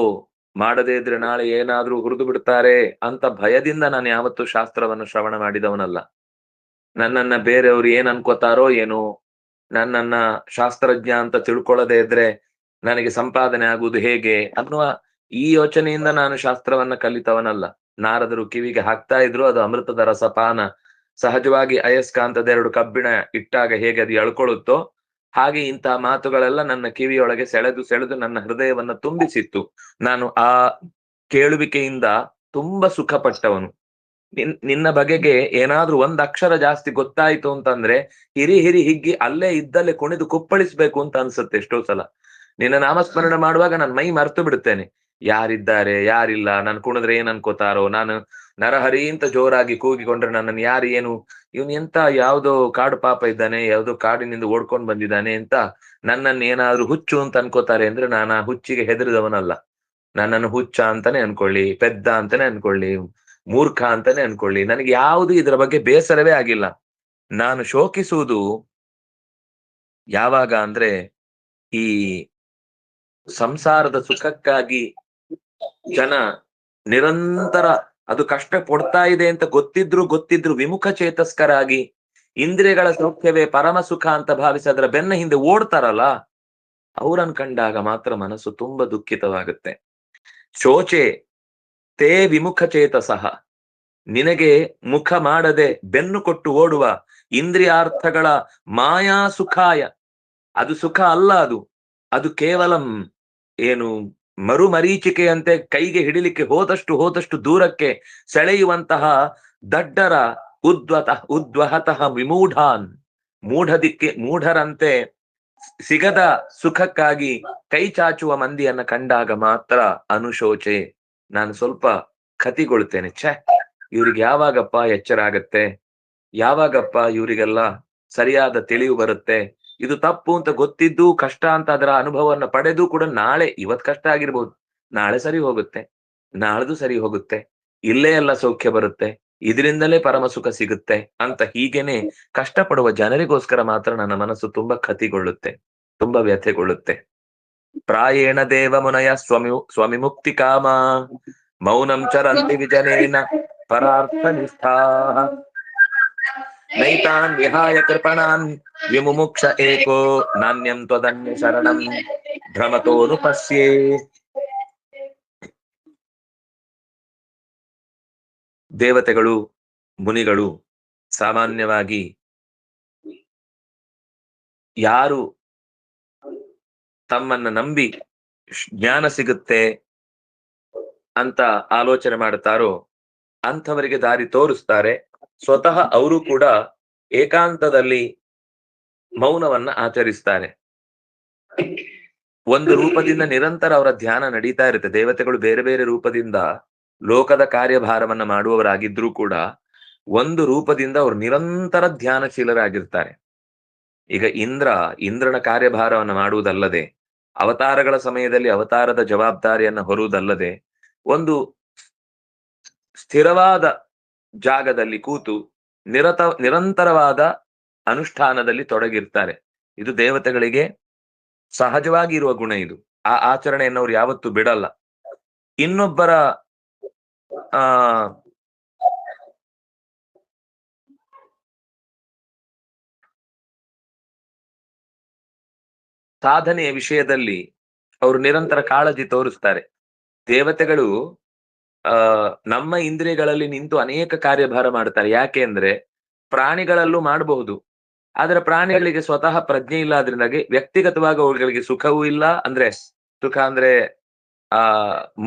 ಮಾಡದೇ ಇದ್ರೆ ನಾಳೆ ಏನಾದ್ರೂ ಹುರಿದು ಬಿಡ್ತಾರೆ ಅಂತ ಭಯದಿಂದ ನಾನು ಯಾವತ್ತೂ ಶಾಸ್ತ್ರವನ್ನು ಶ್ರವಣ ಮಾಡಿದವನಲ್ಲ. ನನ್ನನ್ನ ಬೇರೆಯವರು ಏನ್ ಅನ್ಕೋತಾರೋ ಏನೋ, ನನ್ನನ್ನ ಶಾಸ್ತ್ರಜ್ಞ ಅಂತ ತಿಳ್ಕೊಳ್ಳದೆ ಇದ್ರೆ ನನಗೆ ಸಂಪಾದನೆ ಆಗುವುದು ಹೇಗೆ ಅನ್ನುವ ಈ ಯೋಚನೆಯಿಂದ ನಾನು ಶಾಸ್ತ್ರವನ್ನ ಕಲಿತವನಲ್ಲ. ನಾರದರು ಕಿವಿಗೆ ಹಾಕ್ತಾ ಇದ್ರು, ಅದು ಅಮೃತದ ರಸಪಾನ. ಸಹಜವಾಗಿ ಅಯಸ್ಕಾಂತದ 2 ಕಬ್ಬಿಣ ಇಟ್ಟಾಗ ಹೇಗೆ ಅದು ಎಳ್ಕೊಳ್ಳುತ್ತೋ ಹಾಗೆ ಇಂತಹ ಮಾತುಗಳೆಲ್ಲ ನನ್ನ ಕಿವಿಯೊಳಗೆ ಸೆಳೆದು ಸೆಳೆದು ನನ್ನ ಹೃದಯವನ್ನ ತುಂಬಿಸಿತ್ತು. ನಾನು ಆ ಕೇಳುವಿಕೆಯಿಂದ ತುಂಬಾ ಸುಖ ಪಟ್ಟವನು. ನಿನ್ನ ಬಗೆಗೆ ಏನಾದ್ರೂ 1 ಅಕ್ಷರ ಜಾಸ್ತಿ ಗೊತ್ತಾಯ್ತು ಅಂತಂದ್ರೆ ಹಿರಿ ಹಿಗ್ಗಿ ಅಲ್ಲೇ ಇದ್ದಲ್ಲೇ ಕುಣಿದು ಕುಪ್ಪಳಿಸ್ಬೇಕು ಅಂತ ಅನ್ಸುತ್ತೆ ಎಷ್ಟೋ ಸಲ. ನಿನ್ನ ನಾಮಸ್ಮರಣ ಮಾಡುವಾಗ ನಾನು ಮೈ ಮರೆತು ಬಿಡುತ್ತೇನೆ. ಯಾರಿದ್ದಾರೆ ಯಾರಿಲ್ಲ, ನಾನು ಕುಣಿದ್ರೆ ಏನ್ ಅನ್ಕೋತಾರೋ, ನಾನು ನರಹರಿ ಅಂತ ಜೋರಾಗಿ ಕೂಗಿಕೊಂಡ್ರೆ ನನ್ನನ್ನು ಯಾರು ಏನು, ಇವನ್ ಎಂತ ಯಾವ್ದೋ ಕಾಡು ಪಾಪ ಇದ್ದಾನೆ, ಯಾವ್ದೋ ಕಾಡಿನಿಂದ ಓಡ್ಕೊಂಡ್ ಬಂದಿದ್ದಾನೆ ಅಂತ ನನ್ನನ್ನು ಏನಾದ್ರೂ ಹುಚ್ಚು ಅಂತ ಅನ್ಕೋತಾರೆ ಅಂದ್ರೆ ನಾನು ಆ ಹುಚ್ಚಿಗೆ ಹೆದರಿದವನಲ್ಲ. ನನ್ನನ್ನು ಹುಚ್ಚ ಅಂತಾನೆ ಅನ್ಕೊಳ್ಳಿ, ಪೆದ್ದ ಅಂತಾನೆ ಅನ್ಕೊಳ್ಳಿ, ಮೂರ್ಖ ಅಂತಾನೆ ಅನ್ಕೊಳ್ಳಿ, ನನಗೆ ಯಾವುದು ಇದರ ಬಗ್ಗೆ ಬೇಸರವೇ ಆಗಿಲ್ಲ. ನಾನು ಶೋಕಿಸುವುದು ಯಾವಾಗ ಅಂದ್ರೆ ಈ ಸಂಸಾರದ ಸುಖಕ್ಕಾಗಿ ಜನ ನಿರಂತರ ಅದು ಕಷ್ಟ ಕೊಡ್ತಾ ಇದೆ ಅಂತ ಗೊತ್ತಿದ್ರು ವಿಮುಖ ಚೇತಸ್ಕರಾಗಿ ಇಂದ್ರಿಯಗಳ ಸೌಖ್ಯವೇ ಪರಮ ಸುಖ ಅಂತ ಭಾವಿಸಿ ಅದರ ಬೆನ್ನ ಹಿಂದೆ ಓಡ್ತಾರಲ್ಲ, ಅವ್ರನ್ ಕಂಡಾಗ ಮಾತ್ರ ಮನಸ್ಸು ತುಂಬಾ ದುಃಖಿತವಾಗುತ್ತೆ. ಶೋಚೆ ತೇ ವಿಮುಖ ಚೇತಸಃ, ನಿನಗೆ ಮುಖ ಮಾಡದೆ ಬೆನ್ನು ಕೊಟ್ಟು ಓಡುವ ಇಂದ್ರಿಯಾರ್ಥಗಳ ಮಾಯಾ ಸುಖಾಯ, ಅದು ಸುಖ ಅಲ್ಲ, ಅದು ಕೇವಲ ಏನು ಮರುಮರೀಚಿಕೆಯಂತೆ ಕೈಗೆ ಹಿಡಿಲಿಕ್ಕೆ ಹೋದಷ್ಟು ದೂರಕ್ಕೆ ಸೆಳೆಯುವಂತಹ ದಡ್ಡರ ಉದ್ವಹತಃ ವಿಮೂಢಾನ್, ಮೂಢರಂತೆ ಸಿಗದ ಸುಖಕ್ಕಾಗಿ ಕೈ ಚಾಚುವ ಮಂದಿಯನ್ನ ಕಂಡಾಗ ಮಾತ್ರ ಅನುಶೋಚೆ, ನಾನು ಸ್ವಲ್ಪ ಕತಿಗೊಳ್ತೇನೆ. ಇವ್ರಿಗೆ ಯಾವಾಗಪ್ಪ ಎಚ್ಚರ ಆಗತ್ತೆ, ಯಾವಾಗಪ್ಪ ಇವರಿಗೆಲ್ಲ ಸರಿಯಾದ ತಿಳಿವು ಬರುತ್ತೆ, ಇದು ತಪ್ಪು ಅಂತ ಗೊತ್ತಿದ್ದು ಕಷ್ಟ ಅಂತ ಅದರ ಅನುಭವವನ್ನು ಪಡೆದು ಕೂಡ ನಾಳೆ, ಇವತ್ ಕಷ್ಟ ಆಗಿರ್ಬೋದು, ನಾಳೆ ಸರಿ ಹೋಗುತ್ತೆ, ನಾಳ್ದು ಸರಿ ಹೋಗುತ್ತೆ, ಇಲ್ಲೇ ಎಲ್ಲ ಸೌಖ್ಯ ಬರುತ್ತೆ, ಇದರಿಂದಲೇ ಪರಮ ಸುಖ ಸಿಗುತ್ತೆ ಅಂತ ಹೀಗೇನೆ ಕಷ್ಟಪಡುವ ಜನರಿಗೋಸ್ಕರ ಮಾತ್ರ ನನ್ನ ಮನಸ್ಸು ತುಂಬಾ ಕತಿಗೊಳ್ಳುತ್ತೆ, ತುಂಬಾ ವ್ಯಥೆಗೊಳ್ಳುತ್ತೆ. ಪ್ರಾಯೇಣ ದೇವ ಮುನಯ ಸ್ವಾಮಿ ಮುಕ್ತಿ ಕಾಮ ಮೌನಂ ಚರಂತಿ ವಿಜನೇನ ಪರಾರ್ಥ ನಿಷ್ಠಾ ನೈತಾನ್ ವಿಹಾಯ ಕೃಪಣಾನ್ ವಿಮುಮುಕ್ಷ ಏಕೋ ನಾಣ್ಯಂ ತ್ವದನ್ಯ ಶರಣಂ ಭ್ರಮತೋನು ಪಶ್ಯೇ. ದೇವತೆಗಳು ಮುನಿಗಳು ಸಾಮಾನ್ಯವಾಗಿ ಯಾರು ತಮ್ಮನ್ನ ನಂಬಿ ಜ್ಞಾನ ಸಿಗುತ್ತೆ ಅಂತ ಆಲೋಚನೆ ಮಾಡುತ್ತಾರೋ ಅಂಥವರಿಗೆ ದಾರಿ ತೋರಿಸ್ತಾರೆ. ಸ್ವತಃ ಅವರು ಕೂಡ ಏಕಾಂತದಲ್ಲಿ ಮೌನವನ್ನ ಆಚರಿಸ್ತಾರೆ. ಒಂದು ರೂಪದಿಂದ ನಿರಂತರ ಅವರ ಧ್ಯಾನ ನಡೀತಾ ಇರುತ್ತೆ. ದೇವತೆಗಳು ಬೇರೆ ಬೇರೆ ರೂಪದಿಂದ ಲೋಕದ ಕಾರ್ಯಭಾರವನ್ನ ಮಾಡುವವರಾಗಿದ್ರೂ ಕೂಡ ಒಂದು ರೂಪದಿಂದ ಅವರು ನಿರಂತರ ಧ್ಯಾನಶೀಲರಾಗಿರ್ತಾರೆ. ಈಗ ಇಂದ್ರನ ಕಾರ್ಯಭಾರವನ್ನು ಮಾಡುವುದಲ್ಲದೆ, ಅವತಾರಗಳ ಸಮಯದಲ್ಲಿ ಅವತಾರದ ಜವಾಬ್ದಾರಿಯನ್ನು ಹೊರುವುದಲ್ಲದೆ, ಒಂದು ಸ್ಥಿರವಾದ ಜಾಗದಲ್ಲಿ ಕೂತು ನಿರಂತರವಾದ ಅನುಷ್ಠಾನದಲ್ಲಿ ತೊಡಗಿರ್ತಾರೆ. ಇದು ದೇವತೆಗಳಿಗೆ ಸಹಜವಾಗಿ ಇರುವ ಗುಣ. ಇದು ಆ ಆಚರಣೆಯನ್ನು ಅವ್ರು ಯಾವತ್ತೂ ಬಿಡಲ್ಲ. ಇನ್ನೊಬ್ಬರ ಸಾಧನೆಯ ವಿಷಯದಲ್ಲಿ ಅವರು ನಿರಂತರ ಕಾಳಜಿ ತೋರಿಸ್ತಾರೆ. ದೇವತೆಗಳು ನಮ್ಮ ಇಂದ್ರಿಯಗಳಲ್ಲಿ ನಿಂತು ಅನೇಕ ಕಾರ್ಯಭಾರ ಮಾಡ್ತಾರೆ. ಯಾಕೆ ಅಂದ್ರೆ ಪ್ರಾಣಿಗಳಲ್ಲೂ ಮಾಡಬಹುದು, ಆದ್ರೆ ಪ್ರಾಣಿಗಳಿಗೆ ಸ್ವತಃ ಪ್ರಜ್ಞೆ ಇಲ್ಲ. ಅದರಿಂದಾಗಿ ವ್ಯಕ್ತಿಗತವಾಗಿ ಅವುಗಳಿಗೆ ಸುಖವೂ ಇಲ್ಲ, ಅಂದ್ರೆ ಸುಖ ಅಂದ್ರೆ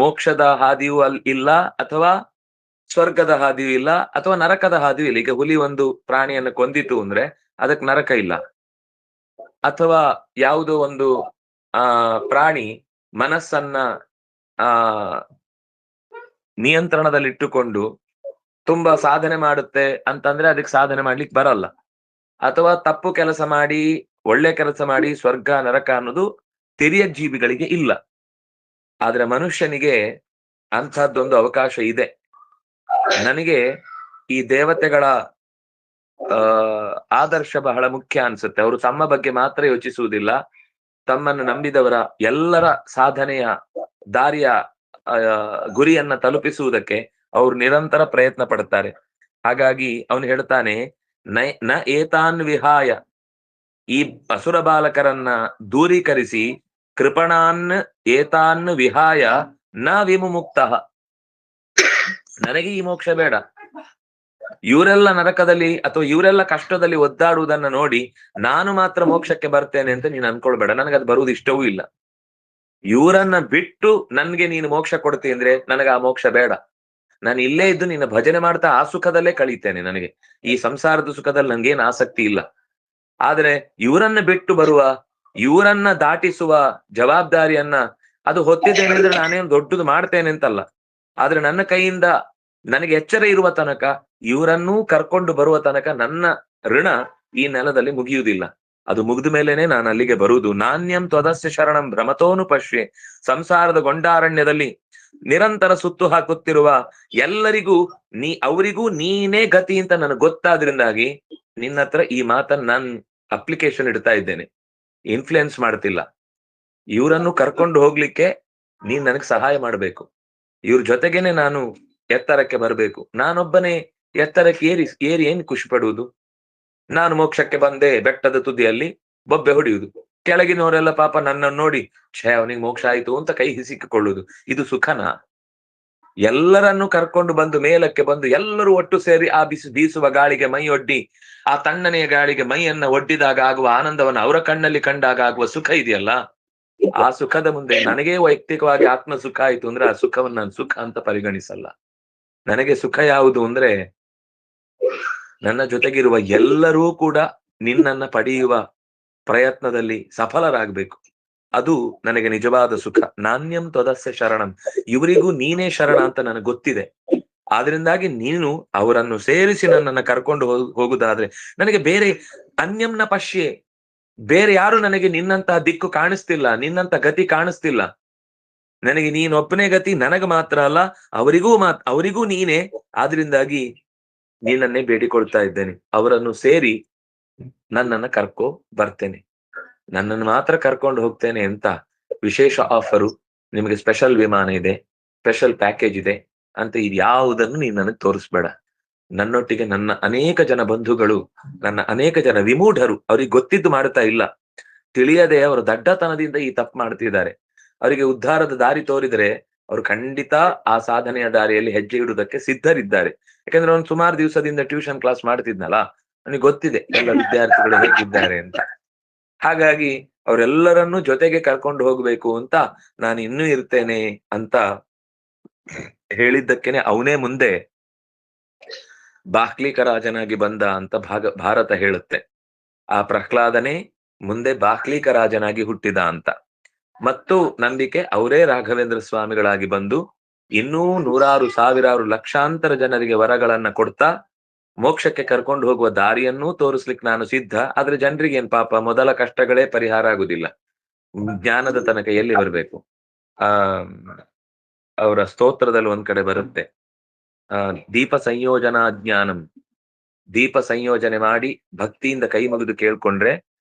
ಮೋಕ್ಷದ ಹಾದಿಯೂ ಇಲ್ಲ, ಅಥವಾ ಸ್ವರ್ಗದ ಹಾದಿಯೂ ಇಲ್ಲ, ಅಥವಾ ನರಕದ ಹಾದಿಯೂ ಇಲ್ಲ. ಈಗ ಹುಲಿ ಒಂದು ಪ್ರಾಣಿಯನ್ನು ಕೊಂದಿತು ಅಂದ್ರೆ ಅದಕ್ಕೆ ನರಕ ಇಲ್ಲ. ಅಥವಾ ಯಾವುದೋ ಒಂದು ಪ್ರಾಣಿ ಮನಸ್ಸನ್ನ ನಿಯಂತ್ರಣದಲ್ಲಿಟ್ಟುಕೊಂಡು ತುಂಬಾ ಸಾಧನೆ ಮಾಡುತ್ತೆ ಅಂತಂದ್ರೆ ಅದಕ್ಕೆ ಸಾಧನೆ ಮಾಡ್ಲಿಕ್ಕೆ ಬರಲ್ಲ. ಅಥವಾ ತಪ್ಪು ಕೆಲಸ ಮಾಡಿ ಒಳ್ಳೆ ಕೆಲಸ ಮಾಡಿ ಸ್ವರ್ಗ ನರಕ ಅನ್ನೋದು ತಿರಿಯ ಜೀವಿಗಳಿಗೆ ಇಲ್ಲ. ಆದ್ರೆ ಮನುಷ್ಯನಿಗೆ ಅಂಥದ್ದೊಂದು ಅವಕಾಶ ಇದೆ. ನನಗೆ ಈ ದೇವತೆಗಳ ಆದರ್ಶ ಬಹಳ ಮುಖ್ಯ ಅನ್ಸುತ್ತೆ. ಅವರು ತಮ್ಮ ಬಗ್ಗೆ ಮಾತ್ರ ಯೋಚಿಸುವುದಿಲ್ಲ, ತಮ್ಮನ್ನು ನಂಬಿದವರ ಎಲ್ಲರ ಸಾಧನೆಯ ದಾರಿಯ ಗುರಿಯನ್ನ ತಲುಪಿಸುವುದಕ್ಕೆ ಅವರು ನಿರಂತರ ಪ್ರಯತ್ನ ಪಡುತ್ತಾರೆ. ಹಾಗಾಗಿ ಅವನು ಹೇಳ್ತಾನೆ, ನ ಏತಾನ್ ವಿಹಾಯ, ಈ ಅಸುರ ಬಾಲಕರನ್ನ ದೂರೀಕರಿಸಿ, ಕೃಪಣಾನ್ ಏತಾನ್ ವಿಹಾಯ ನ ವಿಮುಕ್ತ, ನನಗೆ ಈ ಮೋಕ್ಷ ಬೇಡ, ಇವರೆಲ್ಲ ನರಕದಲ್ಲಿ ಅಥವಾ ಇವರೆಲ್ಲ ಕಷ್ಟದಲ್ಲಿ ಒದ್ದಾಡುವುದನ್ನ ನೋಡಿ ನಾನು ಮಾತ್ರ ಮೋಕ್ಷಕ್ಕೆ ಬರ್ತೇನೆ ಅಂತ ನೀನು ಅನ್ಕೊಳ್ಬೇಡ. ನನಗದು ಬರುವುದು ಇಷ್ಟವೂ ಇಲ್ಲ. ಇವರನ್ನ ಬಿಟ್ಟು ನನ್ಗೆ ನೀನು ಮೋಕ್ಷ ಕೊಡ್ತೀನಿ ಅಂದ್ರೆ ನನಗೆ ಆ ಮೋಕ್ಷ ಬೇಡ. ನಾನು ಇಲ್ಲೇ ಇದ್ದು ನಿನ್ನ ಭಜನೆ ಮಾಡ್ತಾ ಆ ಸುಖದಲ್ಲೇ ಕಳೀತೇನೆ. ನನಗೆ ಈ ಸಂಸಾರದ ಸುಖದಲ್ಲಿ ನನ್ಗೇನು ಆಸಕ್ತಿ ಇಲ್ಲ. ಆದ್ರೆ ಇವರನ್ನ ಬಿಟ್ಟು ಬರುವ ಇವರನ್ನ ದಾಟಿಸುವ ಜವಾಬ್ದಾರಿಯನ್ನ ಅದು ಹೊತ್ತಿದ್ದೇನೆ ಅಂದ್ರೆ ನಾನೇನು ದೊಡ್ಡದು ಮಾಡ್ತೇನೆ ಅಂತಲ್ಲ. ಆದ್ರೆ ನನ್ನ ಕೈಯಿಂದ ನನಗೆ ಎಚ್ಚರ ಇರುವ ತನಕ, ಇವರನ್ನೂ ಕರ್ಕೊಂಡು ಬರುವ ತನಕ ನನ್ನ ಋಣ ಈ ನೆಲದಲ್ಲಿ ಮುಗಿಯುವುದಿಲ್ಲ. ಅದು ಮುಗಿದ ಮೇಲೇನೆ ನಾನು ಅಲ್ಲಿಗೆ ಬರುವುದು. ನಾಣ್ಯಂ ತ್ವದಸ್ಯ ಶರಣಂ ಭ್ರಮತೋನು ಪಶ್ಯೆ. ಸಂಸಾರದ ಗೊಂಡಾರಣ್ಯದಲ್ಲಿ ನಿರಂತರ ಸುತ್ತು ಹಾಕುತ್ತಿರುವ ಎಲ್ಲರಿಗೂ ಅವರಿಗೂ ನೀನೇ ಗತಿ ಅಂತ ನನಗೆ ಗೊತ್ತಾದ್ರಿಂದಾಗಿ ನಿನ್ನ ಹತ್ರ ಈ ಮಾತನ್ನ ನಾನ್ ಅಪ್ಲಿಕೇಶನ್ ಇಡ್ತಾ ಇದ್ದೇನೆ. ಇನ್ಫ್ಲುಯೆನ್ಸ್ ಮಾಡ್ತಿಲ್ಲ. ಇವರನ್ನು ಕರ್ಕೊಂಡು ಹೋಗ್ಲಿಕ್ಕೆ ನೀನ್ ನನಗೆ ಸಹಾಯ ಮಾಡ್ಬೇಕು. ಇವ್ರ ಜೊತೆಗೇನೆ ನಾನು ಎತ್ತರಕ್ಕೆ ಬರಬೇಕು. ನಾನೊಬ್ಬನೇ ಎತ್ತರಕ್ಕೆ ಏರಿ ಏನ್ ಖುಷಿ ಪಡುವುದು? ನಾನು ಮೋಕ್ಷಕ್ಕೆ ಬಂದೆ, ಬೆಟ್ಟದ ತುದಿಯಲ್ಲಿ ಬೊಬ್ಬೆ ಹೊಡೆಯುವುದು. ಕೆಳಗಿನವರೆಲ್ಲ ಪಾಪ ನನ್ನನ್ನು ನೋಡಿ ಛೇ ಅವನಿಗೆ ಮೋಕ್ಷ ಆಯ್ತು ಅಂತ ಕೈ ಹಿಸಿಕೊಳ್ಳುವುದು. ಇದು ಸುಖನಾ? ಎಲ್ಲರನ್ನು ಕರ್ಕೊಂಡು ಬಂದು ಮೇಲಕ್ಕೆ ಬಂದು ಎಲ್ಲರೂ ಒಟ್ಟು ಸೇರಿ ಆ ಬೀಸುವ ಗಾಳಿಗೆ ಮೈ ಒಡ್ಡಿ, ಆ ತಣ್ಣನೆಯ ಗಾಳಿಗೆ ಮೈಯನ್ನ ಒಡ್ಡಿದಾಗ ಆಗುವ ಆನಂದವನ್ನು ಅವರ ಕಣ್ಣಲ್ಲಿ ಕಂಡಾಗ ಆಗುವ ಸುಖ ಇದೆಯಲ್ಲ, ಆ ಸುಖದ ಮುಂದೆ ನನಗೇ ವೈಯಕ್ತಿಕವಾಗಿ ಆತ್ಮ ಸುಖ ಆಯ್ತು ಅಂದ್ರೆ ಆ ಸುಖವನ್ನು ನಾನು ಸುಖ ಅಂತ ಪರಿಗಣಿಸಲ್ಲ. ನನಗೆ ಸುಖ ಯಾವುದು ಅಂದ್ರೆ ನನ್ನ ಜೊತೆಗಿರುವ ಎಲ್ಲರೂ ಕೂಡ ನಿನ್ನನ್ನ ಪಡೆಯುವ ಪ್ರಯತ್ನದಲ್ಲಿ ಸಫಲರಾಗಬೇಕು. ಅದು ನನಗೆ ನಿಜವಾದ ಸುಖ. ನಾಣ್ಯಂ ತ್ವದಸ್ಯ ಶರಣಂ. ಇವರಿಗೂ ನೀನೇ ಶರಣ ಅಂತ ನನಗೆ ಗೊತ್ತಿದೆ. ಆದ್ರಿಂದಾಗಿ ನೀನು ಅವರನ್ನು ಸೇರಿಸಿ ನನ್ನನ್ನು ಕರ್ಕೊಂಡು ಹೋಗುದಾದ್ರೆ ನನಗೆ ಬೇರೆ ಅನ್ಯಂನ ಪಶ್ಯೆ, ಬೇರೆ ಯಾರು ನನಗೆ ನಿನ್ನಂತಹ ದಿಕ್ಕು ಕಾಣಿಸ್ತಿಲ್ಲ, ನಿನ್ನಂತ ಗತಿ ಕಾಣಿಸ್ತಿಲ್ಲ. ನನಗೆ ನೀನೊಬ್ಬನೇ ಗತಿ, ನನಗೆ ಮಾತ್ರ ಅಲ್ಲ ಅವರಿಗೂ ನೀನೇ. ಆದ್ರಿಂದಾಗಿ ನೀನನ್ನೇ ಬೇಡಿಕೊಳ್ತಾ ಇದ್ದೇನೆ. ಅವರನ್ನು ಸೇರಿ ನನ್ನನ್ನ ಕರ್ಕೊ ಬರ್ತೇನೆ. ನನ್ನನ್ನು ಮಾತ್ರ ಕರ್ಕೊಂಡು ಹೋಗ್ತೇನೆ ಅಂತ ವಿಶೇಷ ಆಫರು, ನಿಮಗೆ ಸ್ಪೆಷಲ್ ವಿಮಾನ ಇದೆ, ಸ್ಪೆಷಲ್ ಪ್ಯಾಕೇಜ್ ಇದೆ ಅಂತ ಇದ್ಯಾವುದನ್ನು ನೀನ್ ನನಗೆ ತೋರಿಸ್ಬೇಡ. ನನ್ನೊಟ್ಟಿಗೆ ನನ್ನ ಅನೇಕ ಜನ ಬಂಧುಗಳು, ನನ್ನ ಅನೇಕ ಜನ ವಿಮೂಢರು, ಅವ್ರಿಗೆ ಗೊತ್ತಿದ್ದು ಮಾಡ್ತಾ ಇಲ್ಲ, ತಿಳಿಯದೆ ಅವರ ದಡ್ಡತನದಿಂದ ಈ ತಪ್ಪು ಮಾಡ್ತಿದ್ದಾರೆ. ಅವರಿಗೆ ಉದ್ಧಾರದ ದಾರಿ ತೋರಿದ್ರೆ ಅವರು ಖಂಡಿತ ಆ ಸಾಧನೆಯ ದಾರಿಯಲ್ಲಿ ಹೆಜ್ಜೆ ಇಡುವುದಕ್ಕೆ ಸಿದ್ಧರಿದ್ದಾರೆ. ಯಾಕಂದ್ರೆ ಅವನು ಸುಮಾರು ದಿವಸದಿಂದ ಟ್ಯೂಷನ್ ಕ್ಲಾಸ್ ಮಾಡ್ತಿದ್ನಲ್ಲ, ನನಗೆ ಗೊತ್ತಿದೆ ಎಲ್ಲ ವಿದ್ಯಾರ್ಥಿಗಳು ಹೇಗಿದ್ದಾರೆ ಅಂತ. ಹಾಗಾಗಿ ಅವರೆಲ್ಲರನ್ನೂ ಜೊತೆಗೆ ಕರ್ಕೊಂಡು ಹೋಗ್ಬೇಕು ಅಂತ ನಾನು ಇನ್ನೂ ಇರ್ತೇನೆ ಅಂತ ಹೇಳಿದ್ದಕ್ಕೇನೆ ಅವನೇ ಮುಂದೆ ಬಾಹ್ಲಿಕ ರಾಜನಾಗಿ ಬಂದ ಅಂತ ಭಾರತ ಹೇಳುತ್ತೆ. ಆ ಪ್ರಹ್ಲಾದನೇ ಮುಂದೆ ಬಾಹ್ಲಿಕ ರಾಜನಾಗಿ ಹುಟ್ಟಿದ ಅಂತ. ಮತ್ತು ನಂಬಿಕೆ ಅವರೇ ರಾಘವೇಂದ್ರ ಸ್ವಾಮಿಗಳಾಗಿ ಬಂದು ಇನ್ನೂ ನೂರಾರು ಸಾವಿರಾರು ಲಕ್ಷಾಂತರ ಜನರಿಗೆ ವರಗಳನ್ನ ಕೊಡ್ತಾ ಮೋಕ್ಷಕ್ಕೆ ಕರ್ಕೊಂಡು ಹೋಗುವ ದಾರಿಯನ್ನೂ ತೋರಿಸ್ಲಿಕ್ಕೆ ನಾನು ಸಿದ್ಧ. ಆದ್ರೆ ಜನರಿಗೆ ಏನ್ ಪಾಪ, ಮೊದಲ ಕಷ್ಟಗಳೇ ಪರಿಹಾರ ಆಗುದಿಲ್ಲ. ಜ್ಞಾನದ ತನಕ ಎಲ್ಲಿ ಬರ್ಬೇಕು? ಅವರ ಸ್ತೋತ್ರದಲ್ಲಿ ಒಂದ್ ಕಡೆ ಬರುತ್ತೆ, ದೀಪ ಸಂಯೋಜನಾ ಜ್ಞಾನಂ. ದೀಪ ಸಂಯೋಜನೆ ಮಾಡಿ ಭಕ್ತಿಯಿಂದ ಕೈ ಮುಗಿದು ಕೇಳ್ಕೊಂಡ್ರೆ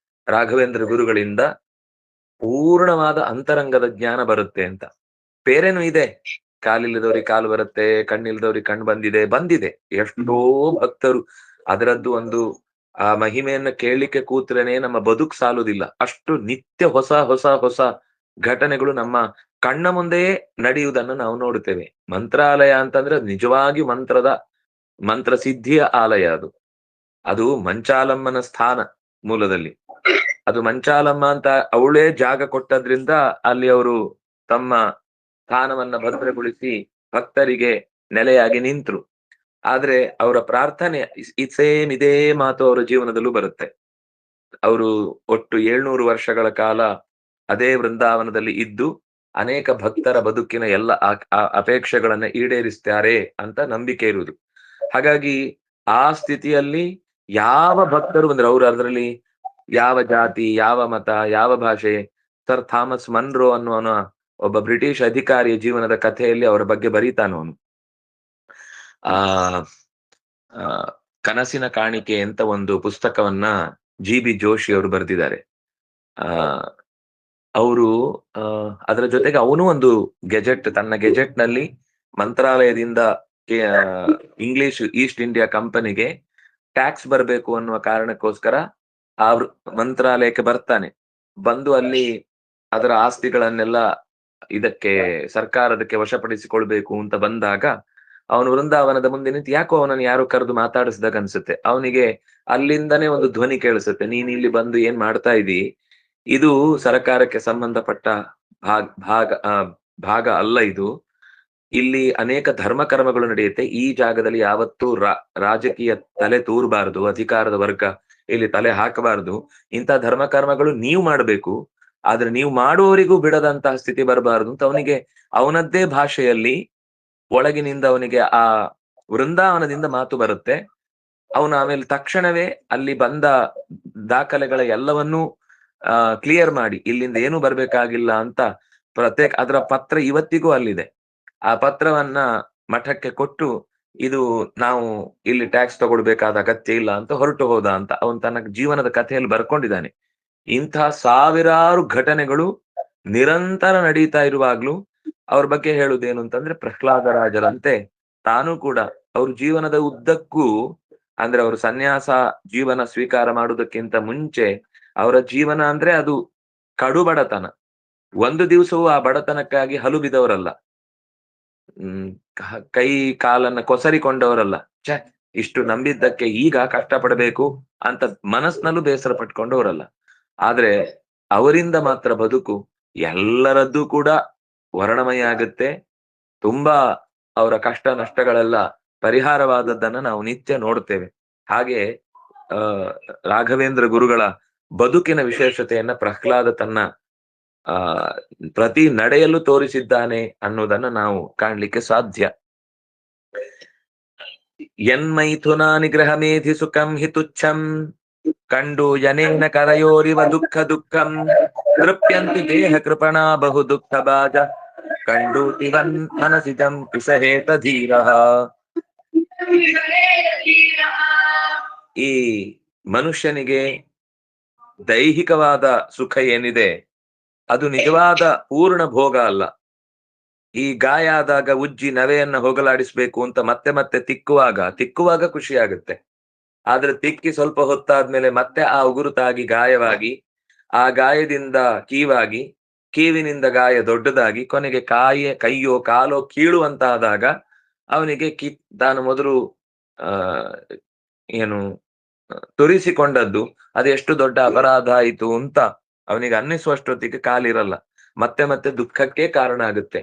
ರಾಘವೇಂದ್ರ ಗುರುಗಳಿಂದ ಪೂರ್ಣವಾದ ಅಂತರಂಗದ ಜ್ಞಾನ ಬರುತ್ತೆ ಅಂತ. ಬೇರೇನು ಇದೆ, ಕಾಲಿಲ್ಲದವ್ರಿಗೆ ಕಾಲು ಬರುತ್ತೆ, ಕಣ್ಣಿಲ್ದವ್ರಿಗೆ ಕಣ್ಣು ಬಂದಿದೆ. ಎಷ್ಟೋ ಭಕ್ತರು ಅದರದ್ದು ಒಂದು ಆ ಮಹಿಮೆಯನ್ನ ಕೇಳಲಿಕ್ಕೆ ಕೂತ್ರೇನೆ ನಮ್ಮ ಬದುಕು ಸಾಲುದಿಲ್ಲ. ಅಷ್ಟು ನಿತ್ಯ ಹೊಸ ಹೊಸ ಹೊಸ ಘಟನೆಗಳು ನಮ್ಮ ಕಣ್ಣ ಮುಂದೆಯೇ ನಡೆಯುವುದನ್ನು ನಾವು ನೋಡುತ್ತೇವೆ. ಮಂತ್ರಾಲಯ ಅಂತಂದ್ರೆ ನಿಜವಾಗಿ ಮಂತ್ರ ಸಿದ್ಧಿಯ ಆಲಯ ಅದು. ಅದು ಮಂಚಾಲಮ್ಮನ ಸ್ಥಾನ ಮೂಲದಲ್ಲಿ. ಅದು ಮಂಚಾಲಮ್ಮ ಅಂತ ಅವಳೇ ಜಾಗ ಕೊಟ್ಟದ್ರಿಂದ ಅಲ್ಲಿ ಅವರು ತಮ್ಮ ಸ್ಥಾನವನ್ನ ಭದ್ರಗೊಳಿಸಿ ಭಕ್ತರಿಗೆ ನೆಲೆಯಾಗಿ ನಿಂತರು. ಆದ್ರೆ ಅವರ ಪ್ರಾರ್ಥನೆ ಸೇಮ್ ಇದೇ ಮಾತು ಅವರ ಜೀವನದಲ್ಲೂ ಬರುತ್ತೆ. ಅವರು ಒಟ್ಟು 700 ವರ್ಷಗಳ ಕಾಲ ಅದೇ ವೃಂದಾವನದಲ್ಲಿ ಇದ್ದು ಅನೇಕ ಭಕ್ತರ ಬದುಕಿನ ಎಲ್ಲ ಅಪೇಕ್ಷೆಗಳನ್ನ ಈಡೇರಿಸ್ತಾರೆ ಅಂತ ನಂಬಿಕೆ ಇರುವುದು. ಹಾಗಾಗಿ ಆ ಸ್ಥಿತಿಯಲ್ಲಿ ಯಾವ ಭಕ್ತರು ಬಂದ್ರೆ ಅವರು ಅದರಲ್ಲಿ ಯಾವ ಜಾತಿ, ಯಾವ ಮತ, ಯಾವ ಭಾಷೆ, ಸರ್ ಥಾಮಸ್ ಮನ್ರೋ ಅನ್ನುವನ ಒಬ್ಬ ಬ್ರಿಟಿಷ್ ಅಧಿಕಾರಿಯ ಜೀವನದ ಕಥೆಯಲ್ಲಿ ಅವರ ಬಗ್ಗೆ ಬರೀತಾನವನು. ಕನಸಿನ ಕಾಣಿಕೆ ಅಂತ ಒಂದು ಪುಸ್ತಕವನ್ನ ಜಿ.ಬಿ. ಜೋಶಿ ಅವರು ಬರೆದಿದ್ದಾರೆ. ಅವರು ಅದರ ಜೊತೆಗೆ ಅವನು ಒಂದು ತನ್ನ ಗೆಜೆಟ್ ನಲ್ಲಿ ಮಂತ್ರಾಲಯದಿಂದ ಇಂಗ್ಲಿಷ್ ಈಸ್ಟ್ ಇಂಡಿಯಾ ಕಂಪನಿಗೆ ಟ್ಯಾಕ್ಸ್ ಬರಬೇಕು ಅನ್ನುವ ಕಾರಣಕ್ಕೋಸ್ಕರ ಆ ಮಂತ್ರಾಲಯಕ್ಕೆ ಬರ್ತಾನೆ. ಬಂದು ಅಲ್ಲಿ ಅದರ ಆಸ್ತಿಗಳನ್ನೆಲ್ಲ ಇದಕ್ಕೆ ಸರ್ಕಾರದಕ್ಕೆ ವಶಪಡಿಸಿಕೊಳ್ಬೇಕು ಅಂತ ಬಂದಾಗ ಅವನು ವೃಂದಾವನದ ಮುಂದೆ ನಿಂತು ಯಾಕೋ ಅವನನ್ನು ಯಾರು ಕರೆದು ಮಾತಾಡಿಸಿದಾಗ ಅನ್ಸುತ್ತೆ. ಅವನಿಗೆ ಅಲ್ಲಿಂದನೇ ಒಂದು ಧ್ವನಿ ಕೇಳಿಸುತ್ತೆ, ನೀನ್ ಇಲ್ಲಿ ಬಂದು ಏನ್ ಮಾಡ್ತಾ ಇದ್ದೀ, ಇದು ಸರ್ಕಾರಕ್ಕೆ ಸಂಬಂಧಪಟ್ಟ ಭಾಗ ಅಲ್ಲ ಇದು. ಇಲ್ಲಿ ಅನೇಕ ಧರ್ಮ ಕರ್ಮಗಳು ನಡೆಯುತ್ತೆ. ಈ ಜಾಗದಲ್ಲಿ ಯಾವತ್ತೂ ರಾಜಕೀಯ ತಲೆ ತೂರಬಾರದು, ಅಧಿಕಾರದ ವರ್ಗ ಇಲ್ಲಿ ತಲೆ ಹಾಕಬಾರದು. ಇಂಥ ಧರ್ಮ ಕರ್ಮಗಳು ನೀವು ಮಾಡ್ಬೇಕು, ಆದ್ರೆ ನೀವು ಮಾಡುವವರಿಗೂ ಬಿಡದಂತಹ ಸ್ಥಿತಿ ಬರಬಾರದು ಅಂತ ಅವನಿಗೆ ಅವನದ್ದೇ ಭಾಷೆಯಲ್ಲಿ ಒಳಗಿನಿಂದ ಅವನಿಗೆ ಆ ವೃಂದಾವನದಿಂದ ಮಾತು ಬರುತ್ತೆ. ಅವನು ಆಮೇಲೆ ತಕ್ಷಣವೇ ಅಲ್ಲಿ ಬಂದ ದಾಖಲೆಗಳ ಎಲ್ಲವನ್ನೂ ಕ್ಲಿಯರ್ ಮಾಡಿ ಇಲ್ಲಿಂದ ಏನು ಬರ್ಬೇಕಾಗಿಲ್ಲ ಅಂತ ಪ್ರತ್ಯೇಕ ಅದರ ಪತ್ರ ಇವತ್ತಿಗೂ ಅಲ್ಲಿದೆ. ಆ ಪತ್ರವನ್ನ ಮಠಕ್ಕೆ ಕೊಟ್ಟು ಇದು ನಾವು ಇಲ್ಲಿ ಟ್ಯಾಕ್ಸ್ ತಗೊಳ್ಬೇಕಾದ ಅಗತ್ಯ ಇಲ್ಲ ಅಂತ ಹೊರಟು ಹೋದ ಅಂತ ಅವನು ತನ್ನ ಜೀವನದ ಕಥೆಯಲ್ಲಿ ಬರ್ಕೊಂಡಿದ್ದಾನೆ. ಇಂತಹ ಸಾವಿರಾರು ಘಟನೆಗಳು ನಿರಂತರ ನಡೀತಾ ಇರುವಾಗ್ಲೂ ಅವ್ರ ಬಗ್ಗೆ ಹೇಳುವುದೇನು ಅಂತಂದ್ರೆ, ಪ್ರಹ್ಲಾದರಾಜರಂತೆ ತಾನು ಕೂಡ ಅವ್ರ ಜೀವನದ ಉದ್ದಕ್ಕೂ ಅಂದ್ರೆ ಅವರು ಸನ್ಯಾಸ ಜೀವನ ಸ್ವೀಕಾರ ಮಾಡುವುದಕ್ಕಿಂತ ಮುಂಚೆ ಅವರ ಜೀವನ ಅಂದ್ರೆ ಅದು ಕಡು ಬಡತನ. ಒಂದು ದಿವಸವೂ ಆ ಬಡತನಕ್ಕಾಗಿ ಹಲು ಬಿದ್ದವರಲ್ಲ. ಕೈ ಕಾಲನ್ನ ಕೊಸರಿಕೊಂಡವರಲ್ಲ. ಛೆ, ಇಷ್ಟು ನಂಬಿದ್ದಕ್ಕೆ ಈಗ ಕಷ್ಟಪಡಬೇಕು ಅಂತ ಮನಸ್ಸಿನಲ್ಲೂ ಬೇಸರ ಪಟ್ಕೊಂಡವರಲ್ಲ. ಆದ್ರೆ ಅವರಿಂದ ಮಾತ್ರ ಬದುಕು ಎಲ್ಲರದ್ದು ಕೂಡ ವರ್ಣಮಯ ಆಗುತ್ತೆ. ತುಂಬಾ ಅವರ ಕಷ್ಟ ನಷ್ಟಗಳೆಲ್ಲ ಪರಿಹಾರವಾದದ್ದನ್ನ ನಾವು ನಿತ್ಯ ನೋಡ್ತೇವೆ. ಹಾಗೆ ರಾಘವೇಂದ್ರ ಗುರುಗಳ ಬದುಕಿನ ವಿಶೇಷತೆಯನ್ನ ಪ್ರಹ್ಲಾದ ತನ್ನ ಪ್ರತಿ ನಡೆಯಲು ತೋರಿಸಿದ್ದಾನೆ ಅನ್ನೋದನ್ನ ನಾವು ಕಾಣ್ಲಿಕ್ಕೆ ಸಾಧ್ಯ. ಯನ್ಮೈಥುನ ನಿಗ್ರಹ ಮೇಧಿ ಸುಖಂ ಹಿ ತುಚ್ಛಂ ಕಂಡು ಯನೇನ ಕರಯೋರಿವ ದುಃಖ ದುಃಖಂ ತೃಪ್ಯಂತಿ ದೇಹ ಕೃಪಣ ಬಹು ದುಃಖ ಬಾಜ ಕಂಡು ತಿವನ್ ಮನಸಿಜಂ ಪಿಸಹೇತ ಧೀರ. ಈ ಮನುಷ್ಯನಿಗೆ ದೈಹಿಕವಾದ ಸುಖ ಏನಿದೆ ಅದು ನಿಜವಾದ ಪೂರ್ಣ ಭೋಗ ಅಲ್ಲ. ಈ ಗಾಯ ಆದಾಗ ಉಜ್ಜಿ ನವೆಯನ್ನ ಹೋಗಲಾಡಿಸ್ಬೇಕು ಅಂತ ಮತ್ತೆ ಮತ್ತೆ ತಿಕ್ಕುವಾಗ ಖುಷಿ ಆಗುತ್ತೆ. ಆದ್ರೆ ತಿಕ್ಕಿ ಸ್ವಲ್ಪ ಹೊತ್ತಾದ್ಮೇಲೆ ಮತ್ತೆ ಆ ಉಗುರು ತಾಗಿ ಗಾಯವಾಗಿ, ಆ ಗಾಯದಿಂದ ಕೀವಿನಿಂದ ಗಾಯ ದೊಡ್ಡದಾಗಿ ಕೊನೆಗೆ ಕೈಯೋ ಕಾಲೋ ಕೀಳುವಂತಾದಾಗ ಅವನಿಗೆ ತಾನು ಮೊದಲು ಏನು ತುರಿಸಿಕೊಂಡದ್ದು ಅದು ಎಷ್ಟು ದೊಡ್ಡ ಅಪರಾಧ ಆಯಿತು ಅಂತ ಅವನಿಗೆ ಅನ್ನಿಸುವಷ್ಟೊತ್ತಿಗೆ ಕಾಲಿರಲ್ಲ. ಮತ್ತೆ ಮತ್ತೆ ದುಃಖಕ್ಕೆ ಕಾರಣ ಆಗುತ್ತೆ.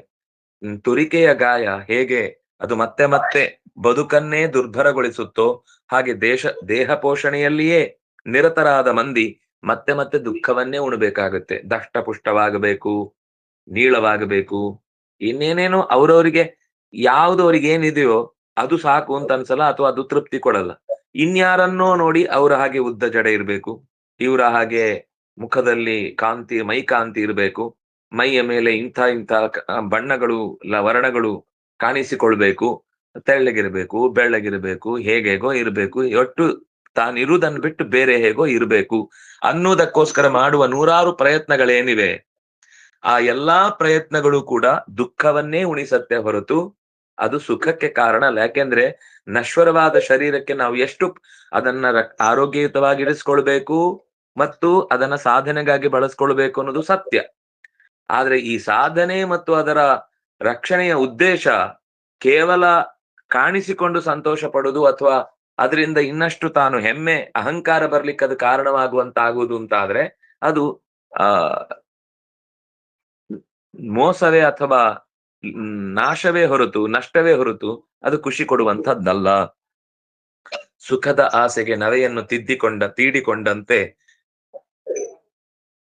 ತುರಿಕೆಯ ಗಾಯ ಹೇಗೆ ಅದು ಮತ್ತೆ ಮತ್ತೆ ಬದುಕನ್ನೇ ದುರ್ಭರಗೊಳಿಸುತ್ತೋ ಹಾಗೆ ದೇಹ ಪೋಷಣೆಯಲ್ಲಿಯೇ ನಿರತರಾದ ಮಂದಿ ಮತ್ತೆ ಮತ್ತೆ ದುಃಖವನ್ನೇ ಉಣಬೇಕಾಗುತ್ತೆ. ದಷ್ಟಪುಷ್ಟವಾಗಬೇಕು, ನೀಳವಾಗಬೇಕು, ಇನ್ನೇನೇನೋ ಅವ್ರವ್ರಿಗೆ ಯಾವ್ದು ಅವ್ರಿಗೆ ಏನಿದೆಯೋ ಅದು ಸಾಕು ಅಂತ ಅನ್ಸಲ್ಲ, ಅಥವಾ ಅದು ತೃಪ್ತಿ ಕೊಡಲ್ಲ. ಇನ್ಯಾರನ್ನೋ ನೋಡಿ ಅವ್ರ ಹಾಗೆ ಉದ್ದ ಜಡೆ ಇರ್ಬೇಕು, ಇವರ ಹಾಗೆ ಮುಖದಲ್ಲಿ ಮೈ ಕಾಂತಿ ಇರಬೇಕು, ಮೈಯ ಮೇಲೆ ಇಂಥ ಬಣ್ಣಗಳು ವರ್ಣಗಳು ಕಾಣಿಸಿಕೊಳ್ಬೇಕು, ತೆಳ್ಳಗಿರ್ಬೇಕು, ಬೆಳ್ಳಗಿರ್ಬೇಕು, ಹೇಗೇಗೋ ಇರ್ಬೇಕು, ಒಟ್ಟು ತಾನಿರುವುದನ್ನು ಬಿಟ್ಟು ಬೇರೆ ಹೇಗೋ ಇರ್ಬೇಕು ಅನ್ನೋದಕ್ಕೋಸ್ಕರ ಮಾಡುವ ನೂರಾರು ಪ್ರಯತ್ನಗಳೇನಿವೆ, ಆ ಎಲ್ಲಾ ಪ್ರಯತ್ನಗಳು ಕೂಡ ದುಃಖವನ್ನೇ ಉಣಿಸತ್ತೆ ಹೊರತು ಅದು ಸುಖಕ್ಕೆ ಕಾರಣ ಅಲ್ಲ. ಯಾಕೆಂದ್ರೆ ನಶ್ವರವಾದ ಶರೀರಕ್ಕೆ ನಾವು ಎಷ್ಟು ಅದನ್ನ ಆರೋಗ್ಯಯುತವಾಗಿ ಇರಿಸ್ಕೊಳ್ಬೇಕು ಮತ್ತು ಅದನ್ನ ಸಾಧನೆಗಾಗಿ ಬಳಸ್ಕೊಳ್ಬೇಕು ಅನ್ನೋದು ಸತ್ಯ. ಆದ್ರೆ ಈ ಸಾಧನೆ ಮತ್ತು ಅದರ ರಕ್ಷಣೆಯ ಉದ್ದೇಶ ಕೇವಲ ಕಾಣಿಸಿಕೊಂಡು ಸಂತೋಷ ಪಡುವುದು ಅಥವಾ ಅದರಿಂದ ಇನ್ನಷ್ಟು ತಾನು ಹೆಮ್ಮೆ ಅಹಂಕಾರ ಬರ್ಲಿಕ್ಕೆ ಅದು ಕಾರಣವಾಗುವಂತಾಗುವುದು ಅಂತ ಆದ್ರೆ ಅದು ಮೋಸವೇ ಅಥವಾ ನಾಶವೇ ಹೊರತು ನಷ್ಟವೇ ಹೊರತು ಅದು ಖುಷಿ ಕೊಡುವಂತದ್ದಲ್ಲ. ಸುಖದ ಆಸೆಗೆ ನವೆಯನ್ನು ತೀಡಿಕೊಂಡಂತೆ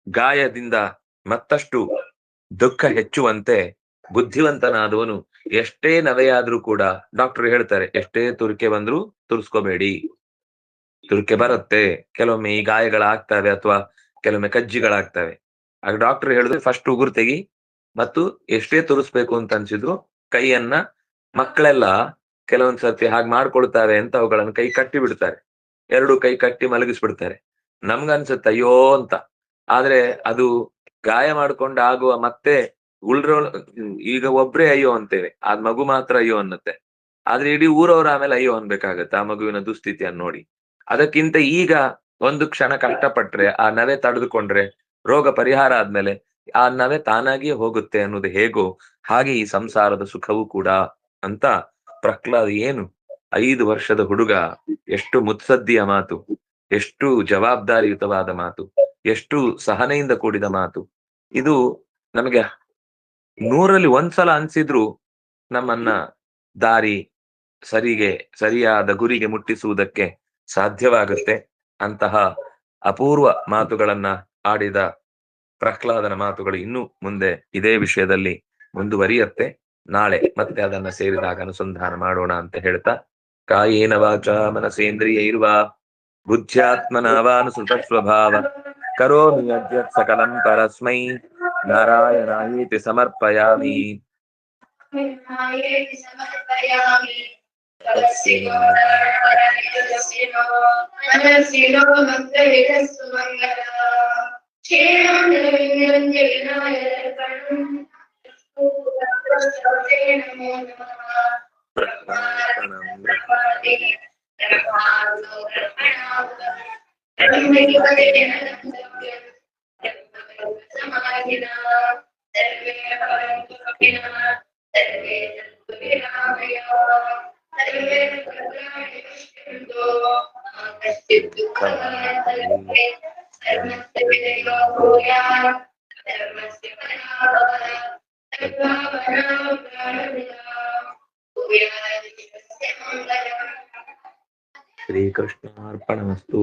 ಗಾಯದಿಂದ ಮತ್ತಷ್ಟು ದುಃಖ ಹೆಚ್ಚುವಂತೆ ಬುದ್ಧಿವಂತನಾದವನು ಎಷ್ಟೇ ನವೆಯಾದ್ರೂ ಕೂಡ, ಡಾಕ್ಟರ್ ಹೇಳ್ತಾರೆ ಎಷ್ಟೇ ತುರಿಕೆ ಬಂದ್ರೂ ತುರ್ಸ್ಕೋಬೇಡಿ, ತುರಿಕೆ ಬರುತ್ತೆ, ಕೆಲವೊಮ್ಮೆ ಈ ಗಾಯಗಳಾಗ್ತವೆ ಅಥವಾ ಕೆಲವೊಮ್ಮೆ ಕಜ್ಜಿಗಳಾಗ್ತವೆ. ಆಗ ಡಾಕ್ಟರ್ ಹೇಳಿದ್ರೆ ಫಸ್ಟ್ ಉಗುರು ತೆಗಿ ಮತ್ತು ಎಷ್ಟೇ ತುರಿಸ್ಬೇಕು ಅಂತ ಅನ್ಸಿದ್ರು ಕೈಯನ್ನ, ಮಕ್ಕಳೆಲ್ಲ ಕೆಲವೊಂದ್ಸರ್ತಿ ಹಾಗೆ ಮಾಡ್ಕೊಳ್ತಾರೆ ಅಂತ ಅವುಗಳನ್ನು ಕೈ ಕಟ್ಟಿ ಬಿಡ್ತಾರೆ, ಎರಡು ಕೈ ಕಟ್ಟಿ ಮಲಗಿಸ್ಬಿಡ್ತಾರೆ. ನಮ್ಗನ್ಸುತ್ತೆ ಅಯ್ಯೋ ಅಂತ, ಆದ್ರೆ ಅದು ಗಾಯ ಮಾಡ್ಕೊಂಡು ಆಗುವ ಮತ್ತೆ ಈಗ ಒಬ್ರೇ ಅಯ್ಯೋ ಅಂತೇವೆ, ಆ ಮಗು ಮಾತ್ರ ಅಯ್ಯೋ ಅನ್ನತ್ತೆ, ಆದ್ರೆ ಇಡೀ ಊರವ್ರ ಆಮೇಲೆ ಅಯ್ಯೋ ಅನ್ಬೇಕಾಗತ್ತೆ ಆ ಮಗುವಿನ ದುಸ್ಥಿತಿಯನ್ನು ನೋಡಿ. ಅದಕ್ಕಿಂತ ಈಗ ಒಂದು ಕ್ಷಣ ಕಷ್ಟಪಟ್ರೆ ಆ ನವೆ ತಡೆದುಕೊಂಡ್ರೆ ರೋಗ ಪರಿಹಾರ ಆದ್ಮೇಲೆ ಆ ನವೆ ತಾನಾಗಿಯೇ ಹೋಗುತ್ತೆ ಅನ್ನೋದು ಹೇಗೋ ಹಾಗೆ ಈ ಸಂಸಾರದ ಸುಖವೂ ಕೂಡ ಅಂತ ಪ್ರಹ್ಲಾದ ಏನು 5 ವರ್ಷದ ಹುಡುಗ, ಎಷ್ಟು ಮುತ್ಸದ್ದಿಯ ಮಾತು, ಎಷ್ಟು ಜವಾಬ್ದಾರಿಯುತವಾದ ಮಾತು, ಎಷ್ಟು ಸಹನೆಯಿಂದ ಕೂಡಿದ ಮಾತು. ಇದು ನಮಗೆ 100ರಲ್ಲಿ 1 ಸಲ ಅನ್ಸಿದ್ರು ನಮ್ಮನ್ನ ಸರಿಯಾದ ಗುರಿಗೆ ಮುಟ್ಟಿಸುವುದಕ್ಕೆ ಸಾಧ್ಯವಾಗುತ್ತೆ. ಅಂತಹ ಅಪೂರ್ವ ಮಾತುಗಳನ್ನ ಆಡಿದ ಪ್ರಹ್ಲಾದನ ಮಾತುಗಳು ಇನ್ನು ಮುಂದೆ ಇದೇ ವಿಷಯದಲ್ಲಿ ಮುಂದುವರಿಯತ್ತೆ. ನಾಳೆ ಮತ್ತೆ ಅದನ್ನ ಸೇರಿದಾಗ ಅನುಸಂಧಾನ ಮಾಡೋಣ ಅಂತ ಹೇಳ್ತಾ, ಕಾಯೇನ ವಾಚ ಮನಸೇಂದ್ರಿಯೈರ್ವಾ ಬುದ್ಧ್ಯಾತ್ಮನಾವಾನುಸೃತ ಸ್ವಭಾವ ಕರೋಮಿ ಯದ್ಯತ್ ಸಕಲಂ ಪರಸ್ಮೈ ನಾರಾಯಣಾಯೇತಿ ಸಮರ್ಪಯಾಮಿ. ಶ್ರೀಕೃಷ್ಣಾರ್ಪಣಮಸ್ತು.